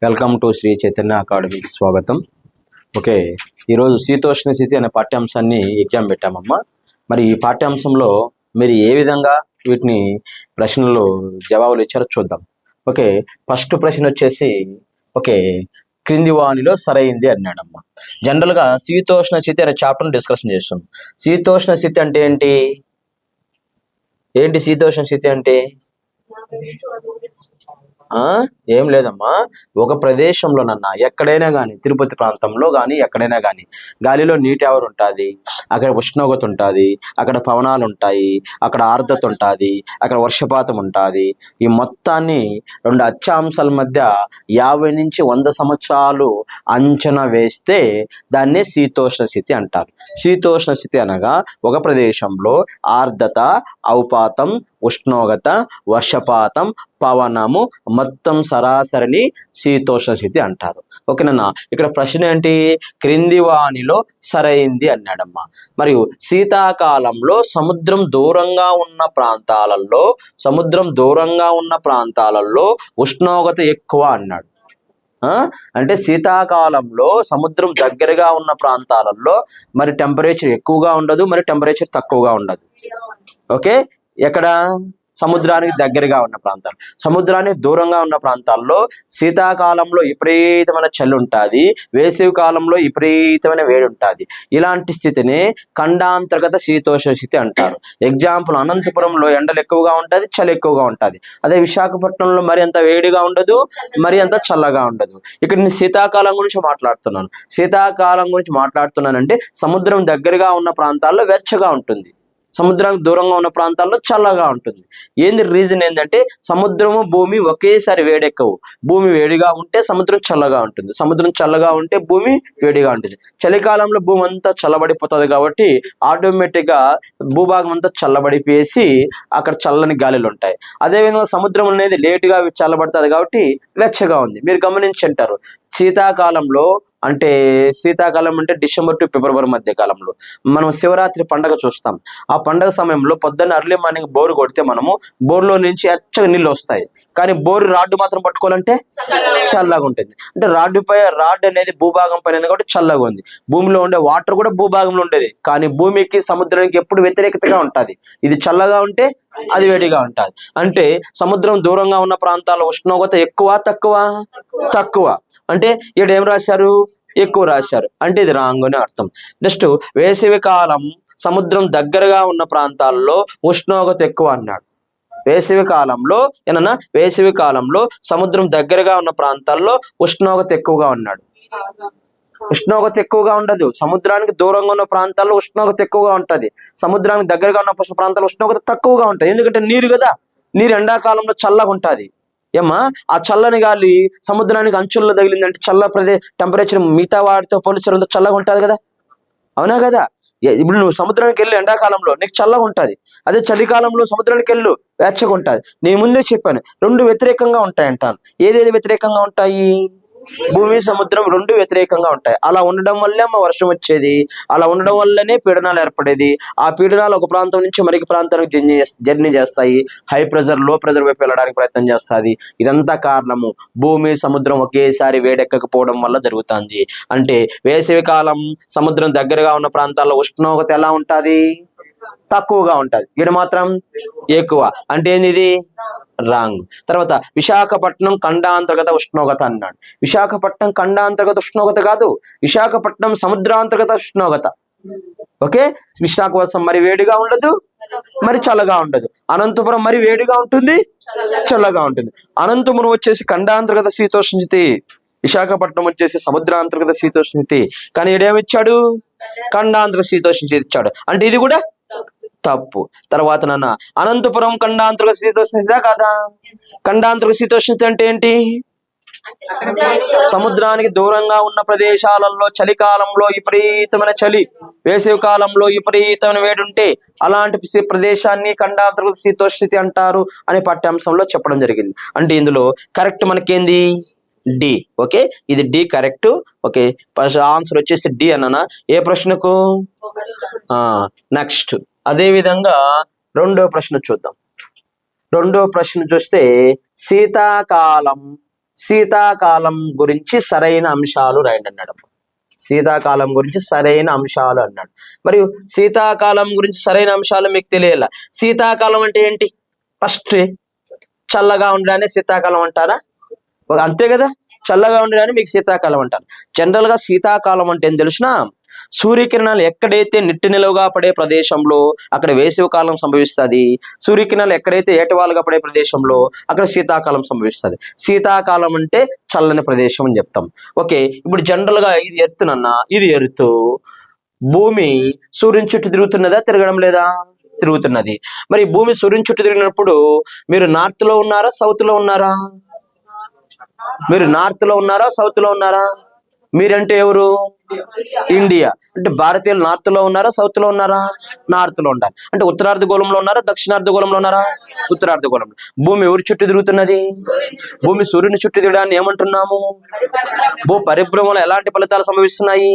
Welcome to Shri Chaitanya అకాడమీకి స్వాగతం. Okay, ఈరోజు శీతోష్ణ స్థితి అనే పాఠ్యాంశాన్ని ఎగ్జామ్ పెట్టామమ్మా. మరి ఈ పాఠ్యాంశంలో మీరు ఏ విధంగా వీటిని ప్రశ్నలు జవాబులు ఇచ్చారో చూద్దాం. ఓకే, ఫస్ట్ ప్రశ్న వచ్చేసి ఓకే క్రింది వానిలో సరైంది అన్నాడమ్మా. జనరల్గా శీతోష్ణ స్థితి అనే చాప్టర్ని డిస్కషన్ చేస్తున్నాం. శీతోష్ణ స్థితి అంటే ఏంటి? శీతోష్ణ స్థితి అంటే ఏం లేదమ్మా, ఒక ప్రదేశంలోనన్నా ఎక్కడైనా కానీ, తిరుపతి ప్రాంతంలో కానీ ఎక్కడైనా కానీ గాలిలో నీటి ఆవిరి ఉంటుంది, అక్కడ ఉష్ణోగ్రత ఉంటుంది, అక్కడ పవనాలు ఉంటాయి, అక్కడ ఆర్ద్రత ఉంటుంది, అక్కడ వర్షపాతం ఉంటుంది. ఈ మొత్తాన్ని రెండు అక్షాంశాల మధ్య 50 నుంచి 100 సంవత్సరాలు అంచనా వేస్తే దాన్నే శీతోష్ణ స్థితి అంటారు. శీతోష్ణ స్థితి అనగా ఒక ప్రదేశంలో ఆర్ద్రత, అవపాతం, ఉష్ణోగ్రత, వర్షపాతం, పవనము మొత్తం సరాసరిని శీతోష్ణ స్థితి అంటారు. ఓకేనా? ఇక్కడ ప్రశ్న ఏంటి? క్రింది వానిలో సరైంది అన్నాడమ్మా. మరియు శీతాకాలంలో సముద్రం దూరంగా ఉన్న ప్రాంతాలలో ఉష్ణోగ్రత ఎక్కువ అన్నాడు. అంటే శీతాకాలంలో సముద్రం దగ్గరగా ఉన్న ప్రాంతాలలో మరి టెంపరేచర్ ఎక్కువగా ఉండదు, మరి టెంపరేచర్ తక్కువగా ఉండదు. ఓకే, ఎక్కడ? సముద్రానికి దగ్గరగా ఉన్న ప్రాంతాలు. సముద్రానికి దూరంగా ఉన్న ప్రాంతాల్లో శీతాకాలంలో విపరీతమైన చలి ఉంటుంది, వేసవి కాలంలో విపరీతమైన వేడి ఉంటుంది. ఇలాంటి స్థితిని ఖండాంతర్గత శీతోష్ణ స్థితి అంటారు. ఎగ్జాంపుల్, అనంతపురంలో ఎండలు ఎక్కువగా ఉంటుంది, చలి ఎక్కువగా ఉంటుంది. అదే విశాఖపట్నంలో మరి అంత వేడిగా ఉండదు, మరి అంత చల్లగా ఉండదు. ఇక్కడ నేను శీతాకాలం గురించి మాట్లాడుతున్నానంటే సముద్రం దగ్గరగా ఉన్న ప్రాంతాల్లో వెచ్చగా ఉంటుంది, సముద్రానికి దూరంగా ఉన్న ప్రాంతాల్లో చల్లగా ఉంటుంది. రీజన్ ఏంటంటే సముద్రము భూమి ఒకేసారి వేడెక్కవు. భూమి వేడిగా ఉంటే సముద్రం చల్లగా ఉంటుంది, సముద్రం చల్లగా ఉంటే భూమి వేడిగా ఉంటుంది. చలికాలంలో భూమి అంతా చల్లబడిపోతుంది కాబట్టి ఆటోమేటిక్గా భూభాగం అంతా చల్లబడిపోయేసి అక్కడ చల్లని గాలులు ఉంటాయి. అదేవిధంగా సముద్రం అనేది లేటుగా చల్లబడుతుంది కాబట్టి వెచ్చగా ఉంది. మీరు గమనించి అంటారు, శీతాకాలం అంటే డిసెంబర్ టు ఫిబ్రవరి మధ్య కాలంలో మనం శివరాత్రి పండగ చూస్తాం. ఆ పండగ సమయంలో పొద్దున్న అర్లీ మార్నింగ్ బోరు కొడితే మనము బోర్లో నుంచి ఎచ్చగా నీళ్ళు వస్తాయి, కానీ బోరు రాడ్డు మాత్రం పట్టుకోవాలంటే చల్లగా ఉంటుంది. అంటే రాడ్ అనేది భూభాగం పైన కాబట్టి చల్లగా ఉంది. భూమిలో ఉండే వాటర్ కూడా భూభాగంలో ఉండేది, కానీ భూమికి సముద్రానికి ఎప్పుడు వ్యతిరేకతగా ఉంటుంది. ఇది చల్లగా ఉంటే అది వేడిగా ఉంటుంది. అంటే సముద్రం దూరంగా ఉన్న ప్రాంతాల ఉష్ణోగ్రత ఎక్కువ తక్కువ అంటే ఇక్కడ ఏం రాశారు? ఎక్కువ రాశారు. అంటే ఇది రాంగ్ అని అర్థం. నెక్స్ట్, వేసవి కాలం సముద్రం దగ్గరగా ఉన్న ప్రాంతాల్లో ఉష్ణోగ్రత ఎక్కువ అన్నాడు. వేసవి కాలంలో సముద్రం దగ్గరగా ఉన్న ప్రాంతాల్లో ఉష్ణోగ్రత ఎక్కువగా ఉన్నాడు. ఉష్ణోగ్రత ఎక్కువగా ఉండదు. సముద్రానికి దూరంగా ఉన్న ప్రాంతాల్లో ఉష్ణోగ్రత ఎక్కువగా ఉంటుంది, సముద్రానికి దగ్గరగా ఉన్న ప్రాంతాల్లో ఉష్ణోగ్రత తక్కువగా ఉంటుంది. ఎందుకంటే నీరు కదా, నీరు ఎండాకాలంలో చల్లగా ఉంటుంది. ఆ చల్లని గాలి సముద్రానికి అంచుల్లో తగిలిందంటే టెంపరేచర్ మిగతా వాటితో పోలిస్తే చల్లగా ఉంటుంది కదా, అవునా కదా? ఇప్పుడు నువ్వు సముద్రానికి వెళ్ళు ఎండాకాలంలో, నీకు చల్లగా ఉంటుంది. అదే చలికాలంలో సముద్రానికి వెళ్ళు, వెచ్చగా ఉంటుంది. నేను ముందే చెప్పాను, రెండు వ్యతిరేకంగా ఉంటాయి అంటాను. ఏదేది వ్యతిరేకంగా ఉంటాయి? భూమి, సముద్రం రెండు వ్యతిరేకంగా ఉంటాయి. అలా ఉండడం వల్లే వర్షం వచ్చేది, అలా ఉండడం వల్లనే పీడనాలు ఏర్పడేది. ఆ పీడనాలు ఒక ప్రాంతం నుంచి మరొక ప్రాంతానికి జర్నీ చేస్తాయి. హై ప్రెజర్, లో ప్రెజర్ వైపు వెళ్ళడానికి ప్రయత్నం చేస్తుంది. ఇదంతా కారణము భూమి, సముద్రం ఒకేసారి వేడెక్కకపోవడం వల్ల జరుగుతుంది. అంటే వేసవి కాలం సముద్రం దగ్గరగా ఉన్న ప్రాంతాల్లో ఉష్ణోగ్రత ఎలా ఉంటుంది? తక్కువగా ఉంటుంది. ఇక్కడ మాత్రం ఎక్కువ. అంటే ఏంది? ఇది రాంగ్. తర్వాత విశాఖపట్నం ఖండాంతర్గత ఉష్ణోగ్రత అన్నాడు. విశాఖపట్నం ఖండాంతర్గత ఉష్ణోగ్రత కాదు, విశాఖపట్నం సముద్రాంతర్గత ఉష్ణోగ్రత. ఓకే, విశాఖపట్నం మరి వేడిగా ఉండదు, మరి చల్లగా ఉండదు. అనంతపురం మరి వేడిగా ఉంటుంది, చల్లగా ఉంటుంది. అనంతపురం వచ్చేసి ఖండాంతర్గత శీతోష్ణ స్థితి, విశాఖపట్నం వచ్చేసి సముద్రాంతర్గత శీతోష్ణ స్థితి. కానీ ఈడేమిచ్చాడు? ఖండాంతర్గత శీతోష్ణ స్థితి ఇచ్చాడు. అంటే ఇది కూడా తప్పు. తర్వాత అనంతపురం ఖండాంతర్గత శీతోష్ణ స్థితి కాదా? ఖండాంతర్గత శీతోష్ణ స్థితి అంటే ఏంటి? సముద్రానికి దూరంగా ఉన్న ప్రదేశాలలో చలికాలంలో విపరీతమైన చలి, వేసవి కాలంలో విపరీతమైన వేడి ఉంటే అలాంటి ప్రదేశాన్ని ఖండాంతర్గత శీతోష్ణ స్థితి అంటారు అని పాఠ్యాంశంలో చెప్పడం జరిగింది. అంటే ఇందులో కరెక్ట్ మనకేంది? డి. ఓకే, ఇది డి కరెక్ట్. ఓకే, ఆన్సర్ వచ్చేసి డి అన్నా. ఏ ప్రశ్నకు? నెక్స్ట్ అదే విధంగా రెండో ప్రశ్న చూద్దాం. రెండో ప్రశ్న చూస్తే శీతాకాలం శీతాకాలం గురించి సరైన అంశాలు రాయండి అన్నాడు. శీతాకాలం గురించి సరైన అంశాలు అన్నాడు. మరియు శీతాకాలం గురించి సరైన అంశాలు మీకు తెలియాల. శీతాకాలం అంటే ఏంటి? ఫస్ట్ చల్లగా ఉండడానే శీతాకాలం అంటారా? అంతే కదా, చల్లగా ఉండడాన్ని మీకు శీతాకాలం అంటారు. జనరల్ గా శీతాకాలం అంటే ఏం తెలుసునా, సూర్యకిరణాలు ఎక్కడైతే నిట్టు నిలువుగా పడే ప్రదేశంలో అక్కడ వేసవి కాలం సంభవిస్తుంది. సూర్యకిరణాలు ఎక్కడైతే ఏటవాలుగా పడే ప్రదేశంలో అక్కడ శీతాకాలం సంభవిస్తుంది. శీతాకాలం అంటే చల్లని ప్రదేశం అని చెప్తాం. ఓకే, ఇప్పుడు జనరల్ గా ఇది ఎర్తునన్నా, ఇది ఎరుతు. భూమి సూర్యుని చుట్టూ తిరుగుతున్నదా, తిరగడం లేదా? తిరుగుతున్నది. మరి భూమి సూర్యుని చుట్టూ తిరిగినప్పుడు మీరు నార్త్ లో ఉన్నారా, సౌత్ లో ఉన్నారా? మీరు నార్త్ లో ఉన్నారా, సౌత్ లో ఉన్నారా? మీరంటే ఎవరు? ఇండియా. అంటే భారతీయులు నార్త్ లో ఉన్నారా, సౌత్ లో ఉన్నారా? నార్త్ లో ఉన్నారు. అంటే ఉత్తరార్ధగోళంలో ఉన్నారా, దక్షిణార్ధగోళంలో ఉన్నారా? ఉత్తరార్ధగోళంలో. భూమి ఎవరి చుట్టూ తిరుగుతున్నది? భూమి సూర్యుని చుట్టూ తిరగడాన్ని ఏమంటున్నాము? భూ పరిభ్రమణలో ఎలాంటి ఫలితాలు సంభవిస్తున్నాయి?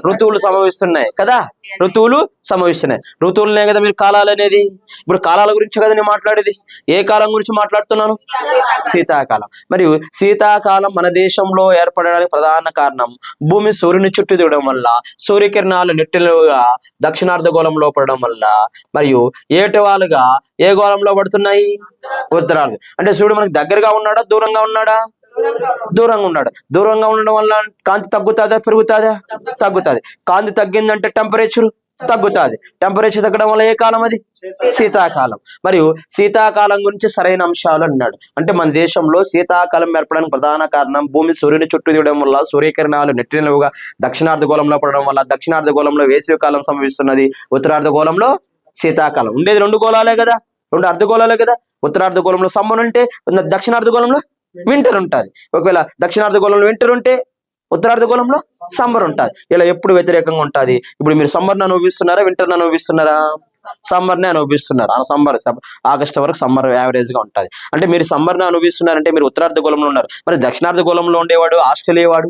ఋతువులు సంభవిస్తున్నాయి కదా, ఋతువులు సంభవిస్తున్నాయి. ఋతువులనే కదా మీరు కాలాలు అనేది. ఇప్పుడు కాలాల గురించి కదా నేను మాట్లాడేది. ఏ కాలం గురించి మాట్లాడుతున్నాను? శీతాకాలం. మరియు శీతాకాలం మన దేశంలో ఏర్పడడానికి ప్రధాన కారణం భూమి సూర్యుని చుట్టూ తిరగడం వల్ల, సూర్యకిరణాలు నెట్టిలుగా దక్షిణార్ధగోళంలో పడడం వల్ల, మరియు ఏటవాలుగా ఏ గోళంలో పడుతున్నాయి? ఉత్తరార్ధ. అంటే సూర్యుడు మనకి దగ్గరగా ఉన్నాడా, దూరంగా ఉన్నాడా? దూరంగా ఉన్నాడు. దూరంగా ఉండడం వల్ల కాంతి తగ్గుతుందా, పెరుగుతుందా? తగ్గుతుంది. కాంతి తగ్గిందంటే టెంపరేచర్ తగ్గుతుంది. టెంపరేచర్ తగ్గడం వల్ల ఏ కాలం అది? శీతాకాలం. మరియు శీతాకాలం గురించి సరైన అంశాలు అన్నాడు. అంటే మన దేశంలో శీతాకాలం ఏర్పడడానికి ప్రధాన కారణం భూమి సూర్యుని చుట్టూ తిరగడం వల్ల, సూర్యకిరణాలు నెట్టినలుగా దక్షిణార్ధగోళంలో పడడం వల్ల, దక్షిణార్ధగోళంలో వేసవి కాలం సంభవిస్తున్నది, ఉత్తరార్ధగోళంలో శీతాకాలం. ఉండేది రెండు గోళాలే కదా, రెండు అర్ధగోళాలే కదా. ఉత్తరార్ధగోళంలో సమ్మర్ ఉంటే దక్షిణార్ధగోళంలో వింటర్ ఉంటుంది. ఒకవేళ దక్షిణార్ధగోళంలో వింటర్ ఉంటే ఉత్తరార్ధగోళంలో సమ్మర్ ఉంటుంది. ఇలా ఎప్పుడు వ్యతిరేకంగా ఉంటుంది. ఇప్పుడు మీరు సమ్మర్ని అనుభవిస్తున్నారా, వింటర్ని అనుభవిస్తున్నారా? సమ్మర్ని అనుభవిస్తున్నారు. ఆ సమ్మర్ ఆగస్టు వరకు సమ్మర్ యావరేజ్ గా ఉంటుంది. అంటే మీరు సమ్మర్ని అనుభవిస్తున్నారంటే మీరు ఉత్తరార్ధగోళంలో ఉన్నారు. మరి దక్షిణార్ధగోళంలో ఉండేవాడు, ఆస్ట్రేలియా వాడు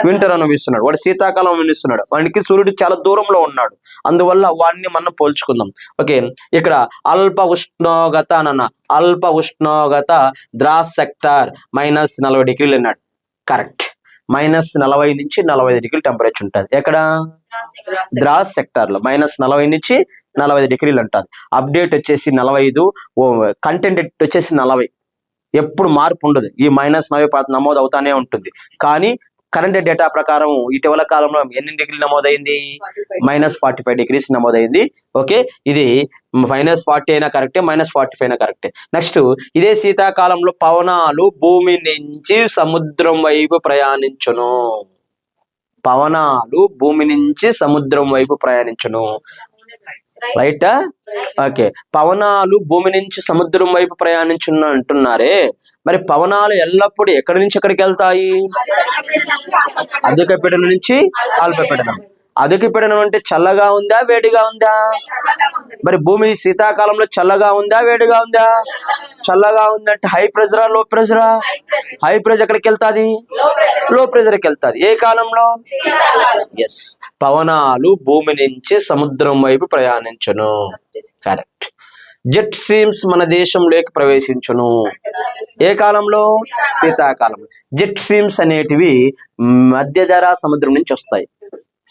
వింటర్ అనుభవిస్తున్నాడు. వాడు శీతాకాలం అనుభవిస్తున్నాడు. వాడికి సూర్యుడు చాలా దూరంలో ఉన్నాడు. అందువల్ల వాడిని మనం పోల్చుకుందాం. ఓకే, ఇక్కడ అల్ప ఉష్ణోగ్రత అన్న, అల్ప ఉష్ణోగ్రత ద్రాస్ సెక్టార్ -40 డిగ్రీలు అన్నాడు. కరెక్ట్. -40 నుంచి 45 డిగ్రీలు టెంపరేచర్ ఉంటుంది. ఎక్కడ? ద్రాస్ సెక్టార్ లో -40 నుంచి 45 డిగ్రీలు ఉంటుంది. అప్డేట్ వచ్చేసి 45, కంటెంట్ వచ్చేసి 40. ఎప్పుడు మార్పు ఉండదు. ఈ -40 నమోదు అవుతానే ఉంటుంది. కానీ కరెంట్ డేటా ప్రకారం ఇటీవల కాలంలో ఎన్ని డిగ్రీలు నమోదైంది? -45 డిగ్రీస్ నమోదైంది. ఓకే, ఇది -40 అయినా కరెక్టే, -45 అయినా కరెక్టే. నెక్స్ట్, ఇదే శీతాకాలంలో పవనాలు భూమి నుంచి సముద్రం వైపు ప్రయాణించును. పవనాలు భూమి నుంచి సముద్రం వైపు ప్రయాణించును. రైటా? ఓకే, పవనాలు భూమి నుంచి సముద్రం వైపు ప్రయాణించును అంటున్నారే. మరి పవనాలు ఎల్లప్పుడూ ఎక్కడి నుంచి ఎక్కడికి వెళ్తాయి? అధిక పీడనం నుంచి అల్పపీడనం. అధిక పీడనం అంటే చల్లగా ఉందా, వేడిగా ఉందా? మరి భూమి శీతాకాలంలో చల్లగా ఉందా, వేడిగా ఉందా? చల్లగా ఉందంటే హై ప్రెజరా, లో ప్రెజరా? హై ప్రెజర్ ఎక్కడికి వెళ్తాది? లో ప్రెజర్కి వెళ్తాది. ఏ కాలంలో? ఎస్, పవనాలు భూమి నుంచి సముద్రం వైపు ప్రయాణించును. కరెక్ట్. జెట్ స్ట్రీమ్స్ మన దేశంలోకి ప్రవేశించును. ఏ కాలంలో? శీతాకాలం. జెట్ స్ట్రీమ్స్ అనేటివి మధ్యధరా సముద్రం నుంచి వస్తాయి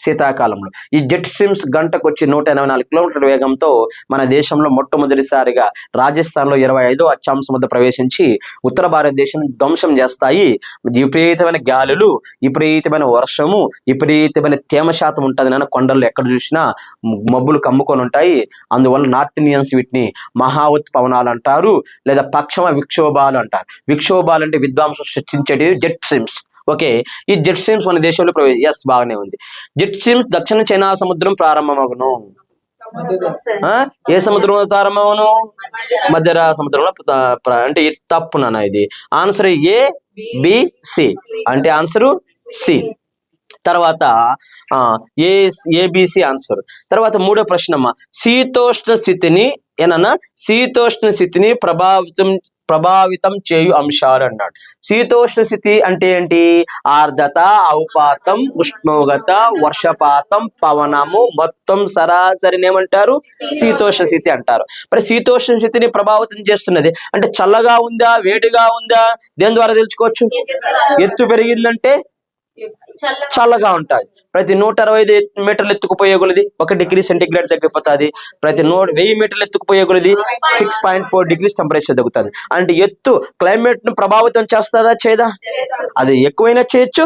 శీతాకాలంలో. ఈ జెట్ స్ట్రీమ్స్ గంటకు వచ్చి 184 కిలోమీటర్ల వేగంతో మన దేశంలో మొట్టమొదటిసారిగా రాజస్థాన్ లో 25వ అక్షాంశం వద్ద ప్రవేశించి ఉత్తర భారతదేశం ధ్వంసం చేస్తాయి. విపరీతమైన గాలులు, విపరీతమైన వర్షము, విపరీతమైన తేమ శాతం ఉంటుంది. నాన్న కొండల్లో ఎక్కడ చూసినా మబ్బులు కమ్ముకొని ఉంటాయి. అందువల్ల నార్త్ ఇండియన్స్ వీటిని మహావత్ పవనాలు అంటారు, లేదా పశ్చిమ విక్షోభాలు అంటారు. విక్షోభాలు అంటే విధ్వంసం సృష్టించేటివి జెట్ స్ట్రీమ్స్. ఓకే, ఈ జెట్ స్ట్రీమ్స్ మన దేశంలో ఎస్ బాగానే ఉంది. జెట్ స్ట్రీమ్స్ దక్షిణ చైనా సముద్రం ప్రారంభమగును. ఏ సముద్రంలో ప్రారంభమవును? మధ్యధరా సముద్రంలో. అంటే తప్పు నాన్న, ఇది ఆన్సర్ ఏ, బి, సి. అంటే ఆన్సరు సి. తర్వాత ఏబిసి ఆన్సర్. తర్వాత మూడో ప్రశ్న అమ్మా, శీతోష్ణ స్థితిని ఏనన్నా శీతోష్ణ స్థితిని ప్రభావితం చేయు అంశాలు అన్నాడు. శీతోష్ణ స్థితి అంటే ఏంటి? ఆర్ద్రత, అవపాతం, ఉష్ణోగ్రత, వర్షపాతం, పవనము మొత్తం సరాసరిని ఏమంటారు? శీతోష్ణ స్థితి అంటారు. మరి శీతోష్ణ స్థితిని ప్రభావితం చేస్తున్నది అంటే చల్లగా ఉందా, వేడిగా ఉందా? దేని ద్వారా తెలుసుకోవచ్చు? ఎత్తు పెరిగిందంటే చల్లగా ఉంటుంది. ప్రతి 165 మీటర్లు ఎత్తుకుపోయే కొలది 1 డిగ్రీ సెంటీగ్రేడ్ తగ్గిపోతుంది. ప్రతి 1000 మీటర్లు ఎత్తుకుపోయే కొలది 6.4 డిగ్రీస్ టెంపరేచర్ తగ్గుతుంది. అంటే ఎత్తు క్లైమేట్ ను ప్రభావితం చేస్తుందా, చేయదా? అది ఎక్కువైనా చేయొచ్చు,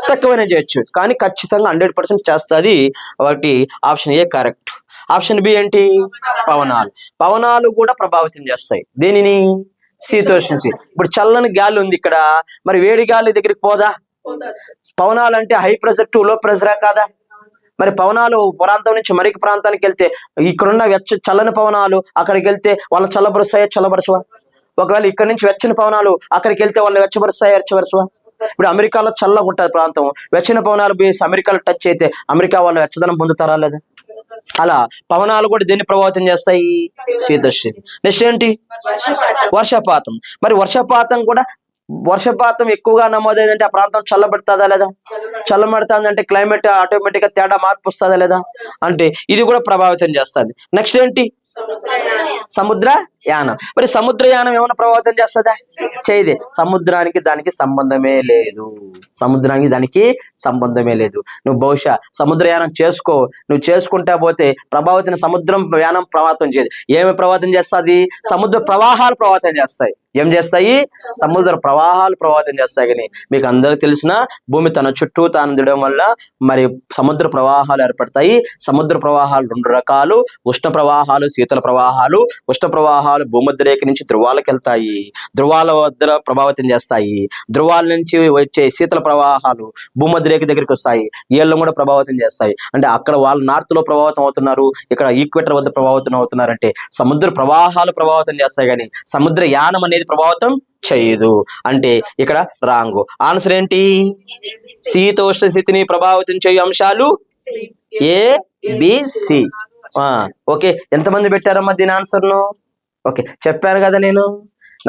తక్కువైనా చేయొచ్చు, కానీ ఖచ్చితంగా 100% చేస్తుంది. ఒకటి option A correct. Option B ఏంటి? పవనాలు. పవనాలు కూడా ప్రభావితం చేస్తాయి దేనిని? శీతోష్ణ. ఇప్పుడు చల్లని గాలి ఉంది ఇక్కడ, మరి వేడి గాలి దగ్గరికి పోదా? పవనాలు అంటే హై ప్రెషర్ టు లో ప్రెషరా కాదా? మరి పవనాలు ప్రాంతం నుంచి మరొక ప్రాంతానికి వెళ్తే ఇక్కడున్న చల్లని పవనాలు అక్కడికి వెళ్తే వాళ్ళని చల్లబరుస్తాయా, చల్లబరచవా? ఒకవేళ ఇక్కడ నుంచి వెచ్చని పవనాలు అక్కడికి వెళ్తే వాళ్ళని వెచ్చబరుస్తాయా, వెచ్చబరచవా? ఇప్పుడు అమెరికాలో చల్లగా ఉంటుంది ప్రాంతం, వెచ్చని పవనాలు బేసి అమెరికాలో టచ్ అయితే అమెరికా వాళ్ళు వెచ్చదనం పొందుతారా లేదా? అలా పవనాలు కూడా దేన్ని ప్రభావితం చేస్తాయి? శీతోష్ణ. నెక్స్ట్ ఏంటి? వర్షపాతం. మరి వర్షపాతం ఎక్కువగా నమోదైందంటే ఆ ప్రాంతం చల్లబెడుతుందా లేదా? చల్లబడుతుందంటే క్లైమేట్ ఆటోమేటిక్ గా తేడా మార్పు వస్తుందా లేదా? అంటే ఇది కూడా ప్రభావితం చేస్తుంది. నెక్స్ట్ ఏంటి? సముద్రయానం. మరి సముద్రయానం ఏమైనా ప్రభావితం చేస్తుందా? చేయదే. సముద్రానికి దానికి సంబంధమే లేదు. సముద్రానికి దానికి సంబంధమే లేదు. నువ్వు బహుశా సముద్రయానం చేసుకో, నువ్వు చేసుకుంటా పోతే ప్రభావితం సముద్రం యానం ప్రభావితం చేయదు. ఏమి ప్రభావితం చేస్తుంది? సముద్ర ప్రవాహాలు ప్రభావితం చేస్తాయి. ఏం చేస్తాయి? సముద్ర ప్రవాహాలు ప్రభావితం చేస్తాయి. కానీ మీకు అందరికీ తెలిసిన భూమి తన చుట్టూ తాను తిరగడం వల్ల మరి సముద్ర ప్రవాహాలు ఏర్పడతాయి. సముద్ర ప్రవాహాలు 2 రకాలు: ఉష్ణ ప్రవాహాలు, శీతల ప్రవాహాలు. ఉష్ణ ప్రవాహాలు భూమధ్య రేఖ నుంచి ధృవాలకు వెళ్తాయి, ధృవాల వద్ద ప్రభావితం చేస్తాయి. ధృవాల నుంచి వచ్చే శీతల ప్రవాహాలు భూమధ్య రేఖ దగ్గరికి వస్తాయి, ఏళ్ళను కూడా ప్రభావితం చేస్తాయి. అంటే అక్కడ వాళ్ళు నార్త్ లో ప్రభావితం అవుతున్నారు, ఇక్కడ ఈక్వేటర్ వద్ద ప్రభావితం అవుతున్నారు. అంటే సముద్ర ప్రవాహాలు ప్రభావితం చేస్తాయి, కానీ సముద్ర యానం అనేది ప్రభావితం చేయదు. అంటే ఇక్కడ రాంగు. ఆన్సర్ ఏంటి? శీతోష్ణ స్థితిని ప్రభావితం చేయు అంశాలు ఏ, బి, సి. ఓకే, ఎంతమంది పెట్టారమ్మా దీని ఆన్సర్ ను? ఓకే, చెప్పాను కదా నేను.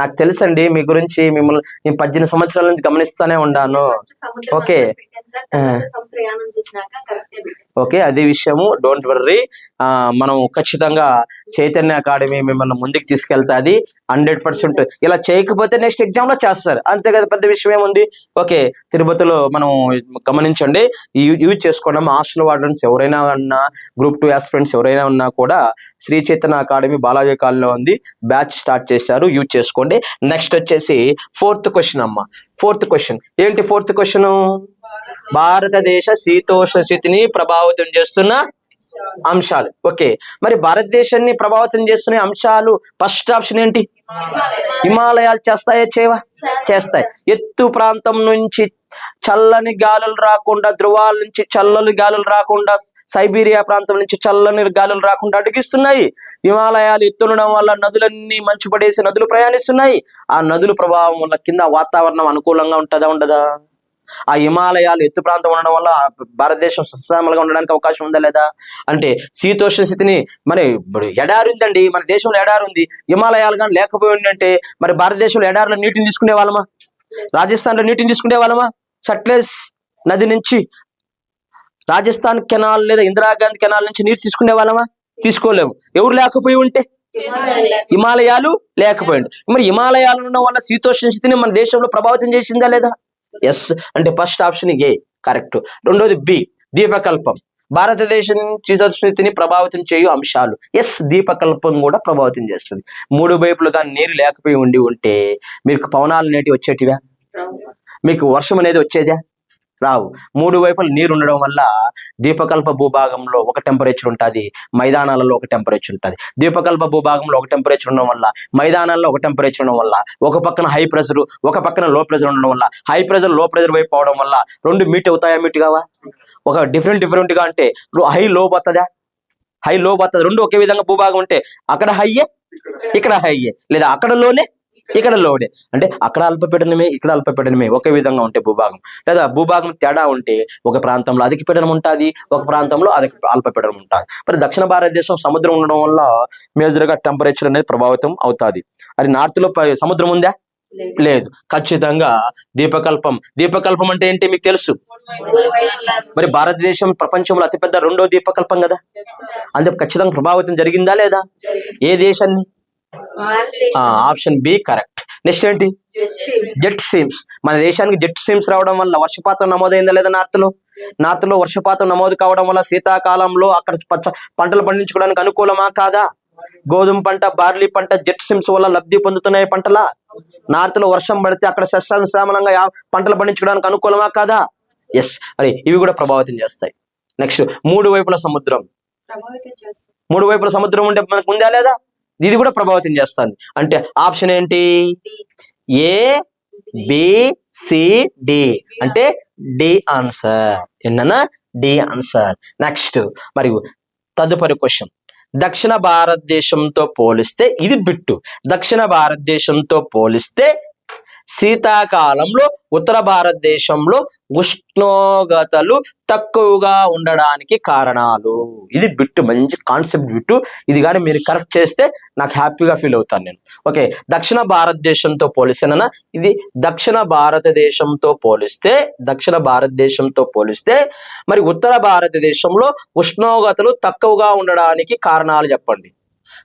నాకు తెలుసండి మీ గురించి, మిమ్మల్ని నేను 18 సంవత్సరాల నుంచి గమనిస్తూనే ఉన్నాను. ఓకే ఓకే, అది విషయము. Don't worry. మనం ఖచ్చితంగా చైతన్య అకాడమీ మిమ్మల్ని ముందుకు తీసుకెళ్తాది 100%. ఇలా చేయకపోతే నెక్స్ట్ ఎగ్జామ్ లో చేస్తారు, అంతే కదా, పెద్ద విషయం ఏముంది. ఓకే, తిరుపతిలో మనం గమనించండి, యూజ్ చేసుకోండి. హాస్టల్ వార్డెన్స్ ఎవరైనా ఉన్నా, గ్రూప్ 2 ఆస్పిరెంట్స్ ఎవరైనా ఉన్నా కూడా శ్రీ చైతన్య అకాడమీ బాలాజీ కాలనీలో ఉంది, బ్యాచ్ స్టార్ట్ చేశారు, యూజ్ చేసుకోండి. నెక్స్ట్ వచ్చేసి 4th క్వశ్చన్ అమ్మ. 4th క్వశ్చన్ ఏంటి? 4th క్వశ్చన్ భారతదేశ శీతోష్ణ స్థితిని ప్రభావితం చేస్తున్న అంశాలు. ఓకే, మరి భారతదేశాన్ని ప్రభావితం చేస్తున్న అంశాలు ఫస్ట్ ఆప్షన్ ఏంటి? హిమాలయాలు చేస్తాయా, చేయవా? చేస్తాయి. ఎత్తు ప్రాంతం నుంచి చల్లని గాలులు రాకుండా, ధృవాల నుంచి చల్లని గాలులు రాకుండా, సైబీరియా ప్రాంతం నుంచి చల్లని గాలులు రాకుండా అడ్డుగిస్తున్నాయి. హిమాలయాలు ఎత్తుండడం వల్ల నదులన్నీ మంచు పడేసి నదులు ప్రయాణిస్తున్నాయి. ఆ నదుల ప్రభావం వల్ల కింద వాతావరణం అనుకూలంగా ఉంటుందా, ఉండదా? ఆ హిమాలయాలు ఎత్తు ప్రాంతం ఉండడం వల్ల భారతదేశం సస్యశ్యామలంగా ఉండడానికి అవకాశం ఉందా లేదా? అంటే శీతోష్ణ స్థితిని, మరి ఇప్పుడు ఎడారి ఉందండి, మన దేశంలో ఎడారి ఉంది, హిమాలయాలు కానీ లేకపోయి ఉందంటే మరి భారతదేశంలో ఎడారిలో నీటిని తీసుకునే వాళ్ళమా? రాజస్థాన్ లో నీటిని తీసుకునే వాళ్ళమా? సట్లెజ్ నది నుంచి రాజస్థాన్ కెనాల్ లేదా ఇందిరాగాంధీ కెనాల్ నుంచి నీరు తీసుకునే వాళ్ళమా? తీసుకోలేము. ఎవరు లేకపోయి ఉంటే? హిమాలయాలు లేకపోయి ఉంటే. మరి హిమాలయాలు ఉండడం వల్ల శీతోష్ణ స్థితిని మన దేశంలో ప్రభావితం చేసిందా లేదా? ఎస్. అంటే ఫస్ట్ ఆప్షన్ ఏ కరెక్ట్. రెండోది బి, దీపకల్పం. భారతదేశం శీతోష్ణ స్థితిని ప్రభావితం చేయు అంశాలు. ఎస్, దీపకల్పం కూడా ప్రభావితం చేస్తుంది. 3 వైపులుగా నీరు లేకపోయి ఉంటే మీకు పవనాలు అనేటివి వచ్చేటివా? మీకు వర్షం అనేది వచ్చేదా? రావు. 3 వైపులు నీరు ఉండడం వల్ల దీపకల్ప భూభాగంలో ఒక టెంపరేచర్ ఉంటుంది, మైదానాలలో ఒక టెంపరేచర్ ఉంటుంది. దీపకల్ప భూభాగంలో ఒక టెంపరేచర్ ఉండడం వల్ల, మైదానాల్లో ఒక టెంపరేచర్ ఉండడం వల్ల, ఒక పక్కన హై ప్రెషర్, ఒక పక్కన లో ప్రెషర్ ఉండడం వల్ల, హై ప్రెషర్ లో ప్రెషర్ వైపు పోవడం వల్ల 2 మీట్ అవుతాయా, మీట్ కావా? ఒక డిఫరెంట్ గా అంటే హై లో పోతుందా? హై లో పోతుంది. 2 ఒకే విధంగా భూభాగం ఉంటే అక్కడ హైయే, ఇక్కడ హైయే, లేదా అక్కడ లోనే, ఇక్కడ లోడే. అంటే అక్కడ అల్పపీడనమే, ఇక్కడ అల్పపీడనమే ఒకే విధంగా ఉంటే భూభాగం, లేదా భూభాగం తేడా ఉంటే ఒక ప్రాంతంలో అధిక పీడనం ఉంటుంది, ఒక ప్రాంతంలో అల్పపీడనం ఉంటుంది. మరి దక్షిణ భారతదేశం సముద్రం ఉండడం వల్ల మేజర్ గా టెంపరేచర్ అనేది ప్రభావితం అవుతుంది. అది నార్త్ లో సముద్రం ఉందా? లేదు. ఖచ్చితంగా దీపకల్పం అంటే ఏంటి మీకు తెలుసు. మరి భారతదేశం ప్రపంచంలో అతిపెద్ద 2వ దీపకల్పం కదా, అందుకు ఖచ్చితంగా ప్రభావితం జరిగిందా లేదా? ఏ దేశాన్ని? Option B correct. నెక్స్ట్ ఏంటి? Jet streams. మన దేశానికి జెట్ స్ట్రీమ్స్ రావడం వల్ల వర్షపాతం నమోదైందా లేదా? నార్త్ లో వర్షపాతం నమోదు కావడం వల్ల శీతాకాలంలో అక్కడ పంటలు పండించుకోవడానికి అనుకూలమా కాదా? గోధుమ పంట, బార్లీ పంట జెట్ స్ట్రీమ్స్ వల్ల లబ్ధి పొందుతున్నాయి పంటల. నార్త్ లో వర్షం పడితే అక్కడ సస్యానుసామలంగా పంటలు పండించుకోవడానికి అనుకూలమా కాదా? ఎస్. మరి ఇవి కూడా ప్రభావితం చేస్తాయి. నెక్స్ట్ 3 వైపుల సముద్రం. 3 వైపుల సముద్రం ఉంటే మనకు ఉందా లేదా? ఇది కూడా ప్రభావితం చేస్తుంది. అంటే ఆప్షన్ ఏంటి? A, B, C, D. అంటే డి ఆన్సర్. ఏంటన్నా? D answer. నెక్స్ట్ మరి తదుపరి క్వశ్చన్. దక్షిణ భారతదేశంతో పోలిస్తే ఇది బిట్టు. దక్షిణ భారతదేశంతో పోలిస్తే శీతాకాలంలో ఉత్తర భారతదేశంలో ఉష్ణోగ్రతలు తక్కువగా ఉండడానికి కారణాలు. ఇది బిట్టు, మంచి కాన్సెప్ట్ బిట్టు. ఇది కానీ మీరు కరెక్ట్ చేస్తే నాకు హ్యాపీగా ఫీల్ అవుతాను నేను. ఓకే, దక్షిణ భారతదేశంతో పోలిస్తేనన్నా ఇది దక్షిణ భారతదేశంతో పోలిస్తే మరి ఉత్తర భారతదేశంలో ఉష్ణోగ్రతలు తక్కువగా ఉండడానికి కారణాలు చెప్పండి.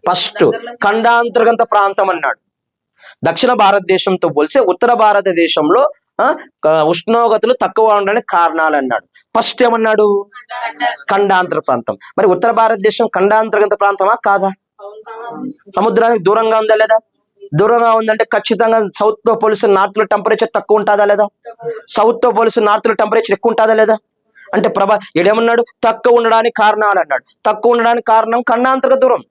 ఫస్ట్ ఖండాంతర్గత ప్రాంతం అన్నాడు. దక్షిణ భారతదేశంతో పోల్చి ఉత్తర భారతదేశంలో ఉష్ణోగ్రతలు తక్కువ ఉండడానికి కారణాలు అన్నాడు. ఫస్ట్ ఏమన్నాడు? ఖండాంతర ప్రాంతం. మరి ఉత్తర భారతదేశం ఖండాంతర్గత ప్రాంతమా కాదా? సముద్రానికి దూరంగా ఉందా లేదా? దూరంగా ఉందంటే ఖచ్చితంగా సౌత్ తో పోలిస్తే నార్త్ లో టెంపరేచర్ తక్కువ ఉంటుందా లేదా? సౌత్ తో పోలిస్తే నార్త్ లో టెంపరేచర్ ఎక్కువ ఉంటుందా లేదా? అంటే ఏడేమన్నాడు? తక్కువ ఉండడానికి కారణాలు అన్నాడు. తక్కువ ఉండడానికి కారణం ఖండాంతర్గత దూరం.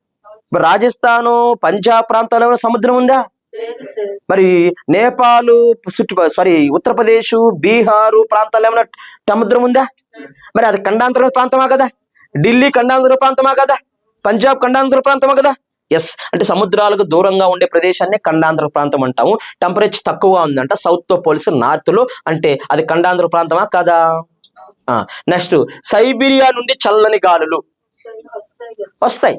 రాజస్థాను, పంజాబ్ ప్రాంతాల్లో సముద్రం ఉందా? మరి నేపాల్ ఉత్తరప్రదేశ్, బీహారు ప్రాంతాల్లో ఏమైనా సముద్రం ఉందా? మరి అది ఖండాంతర ప్రాంతమా కదా? ఢిల్లీ ఖండాంతర ప్రాంతమా కదా? పంజాబ్ ఖండాంతర ప్రాంతమా కదా? ఎస్. అంటే సముద్రాలకు దూరంగా ఉండే ప్రదేశాన్ని ఖండాంతర ప్రాంతం అంటాము. టెంపరేచర్ తక్కువగా ఉందంట సౌత్ తో పోలిసి నార్త్ లో, అంటే అది ఖండాంతర ప్రాంతమా కదా? నెక్స్ట్ సైబీరియా నుండి చల్లని గాలులు వస్తాయి.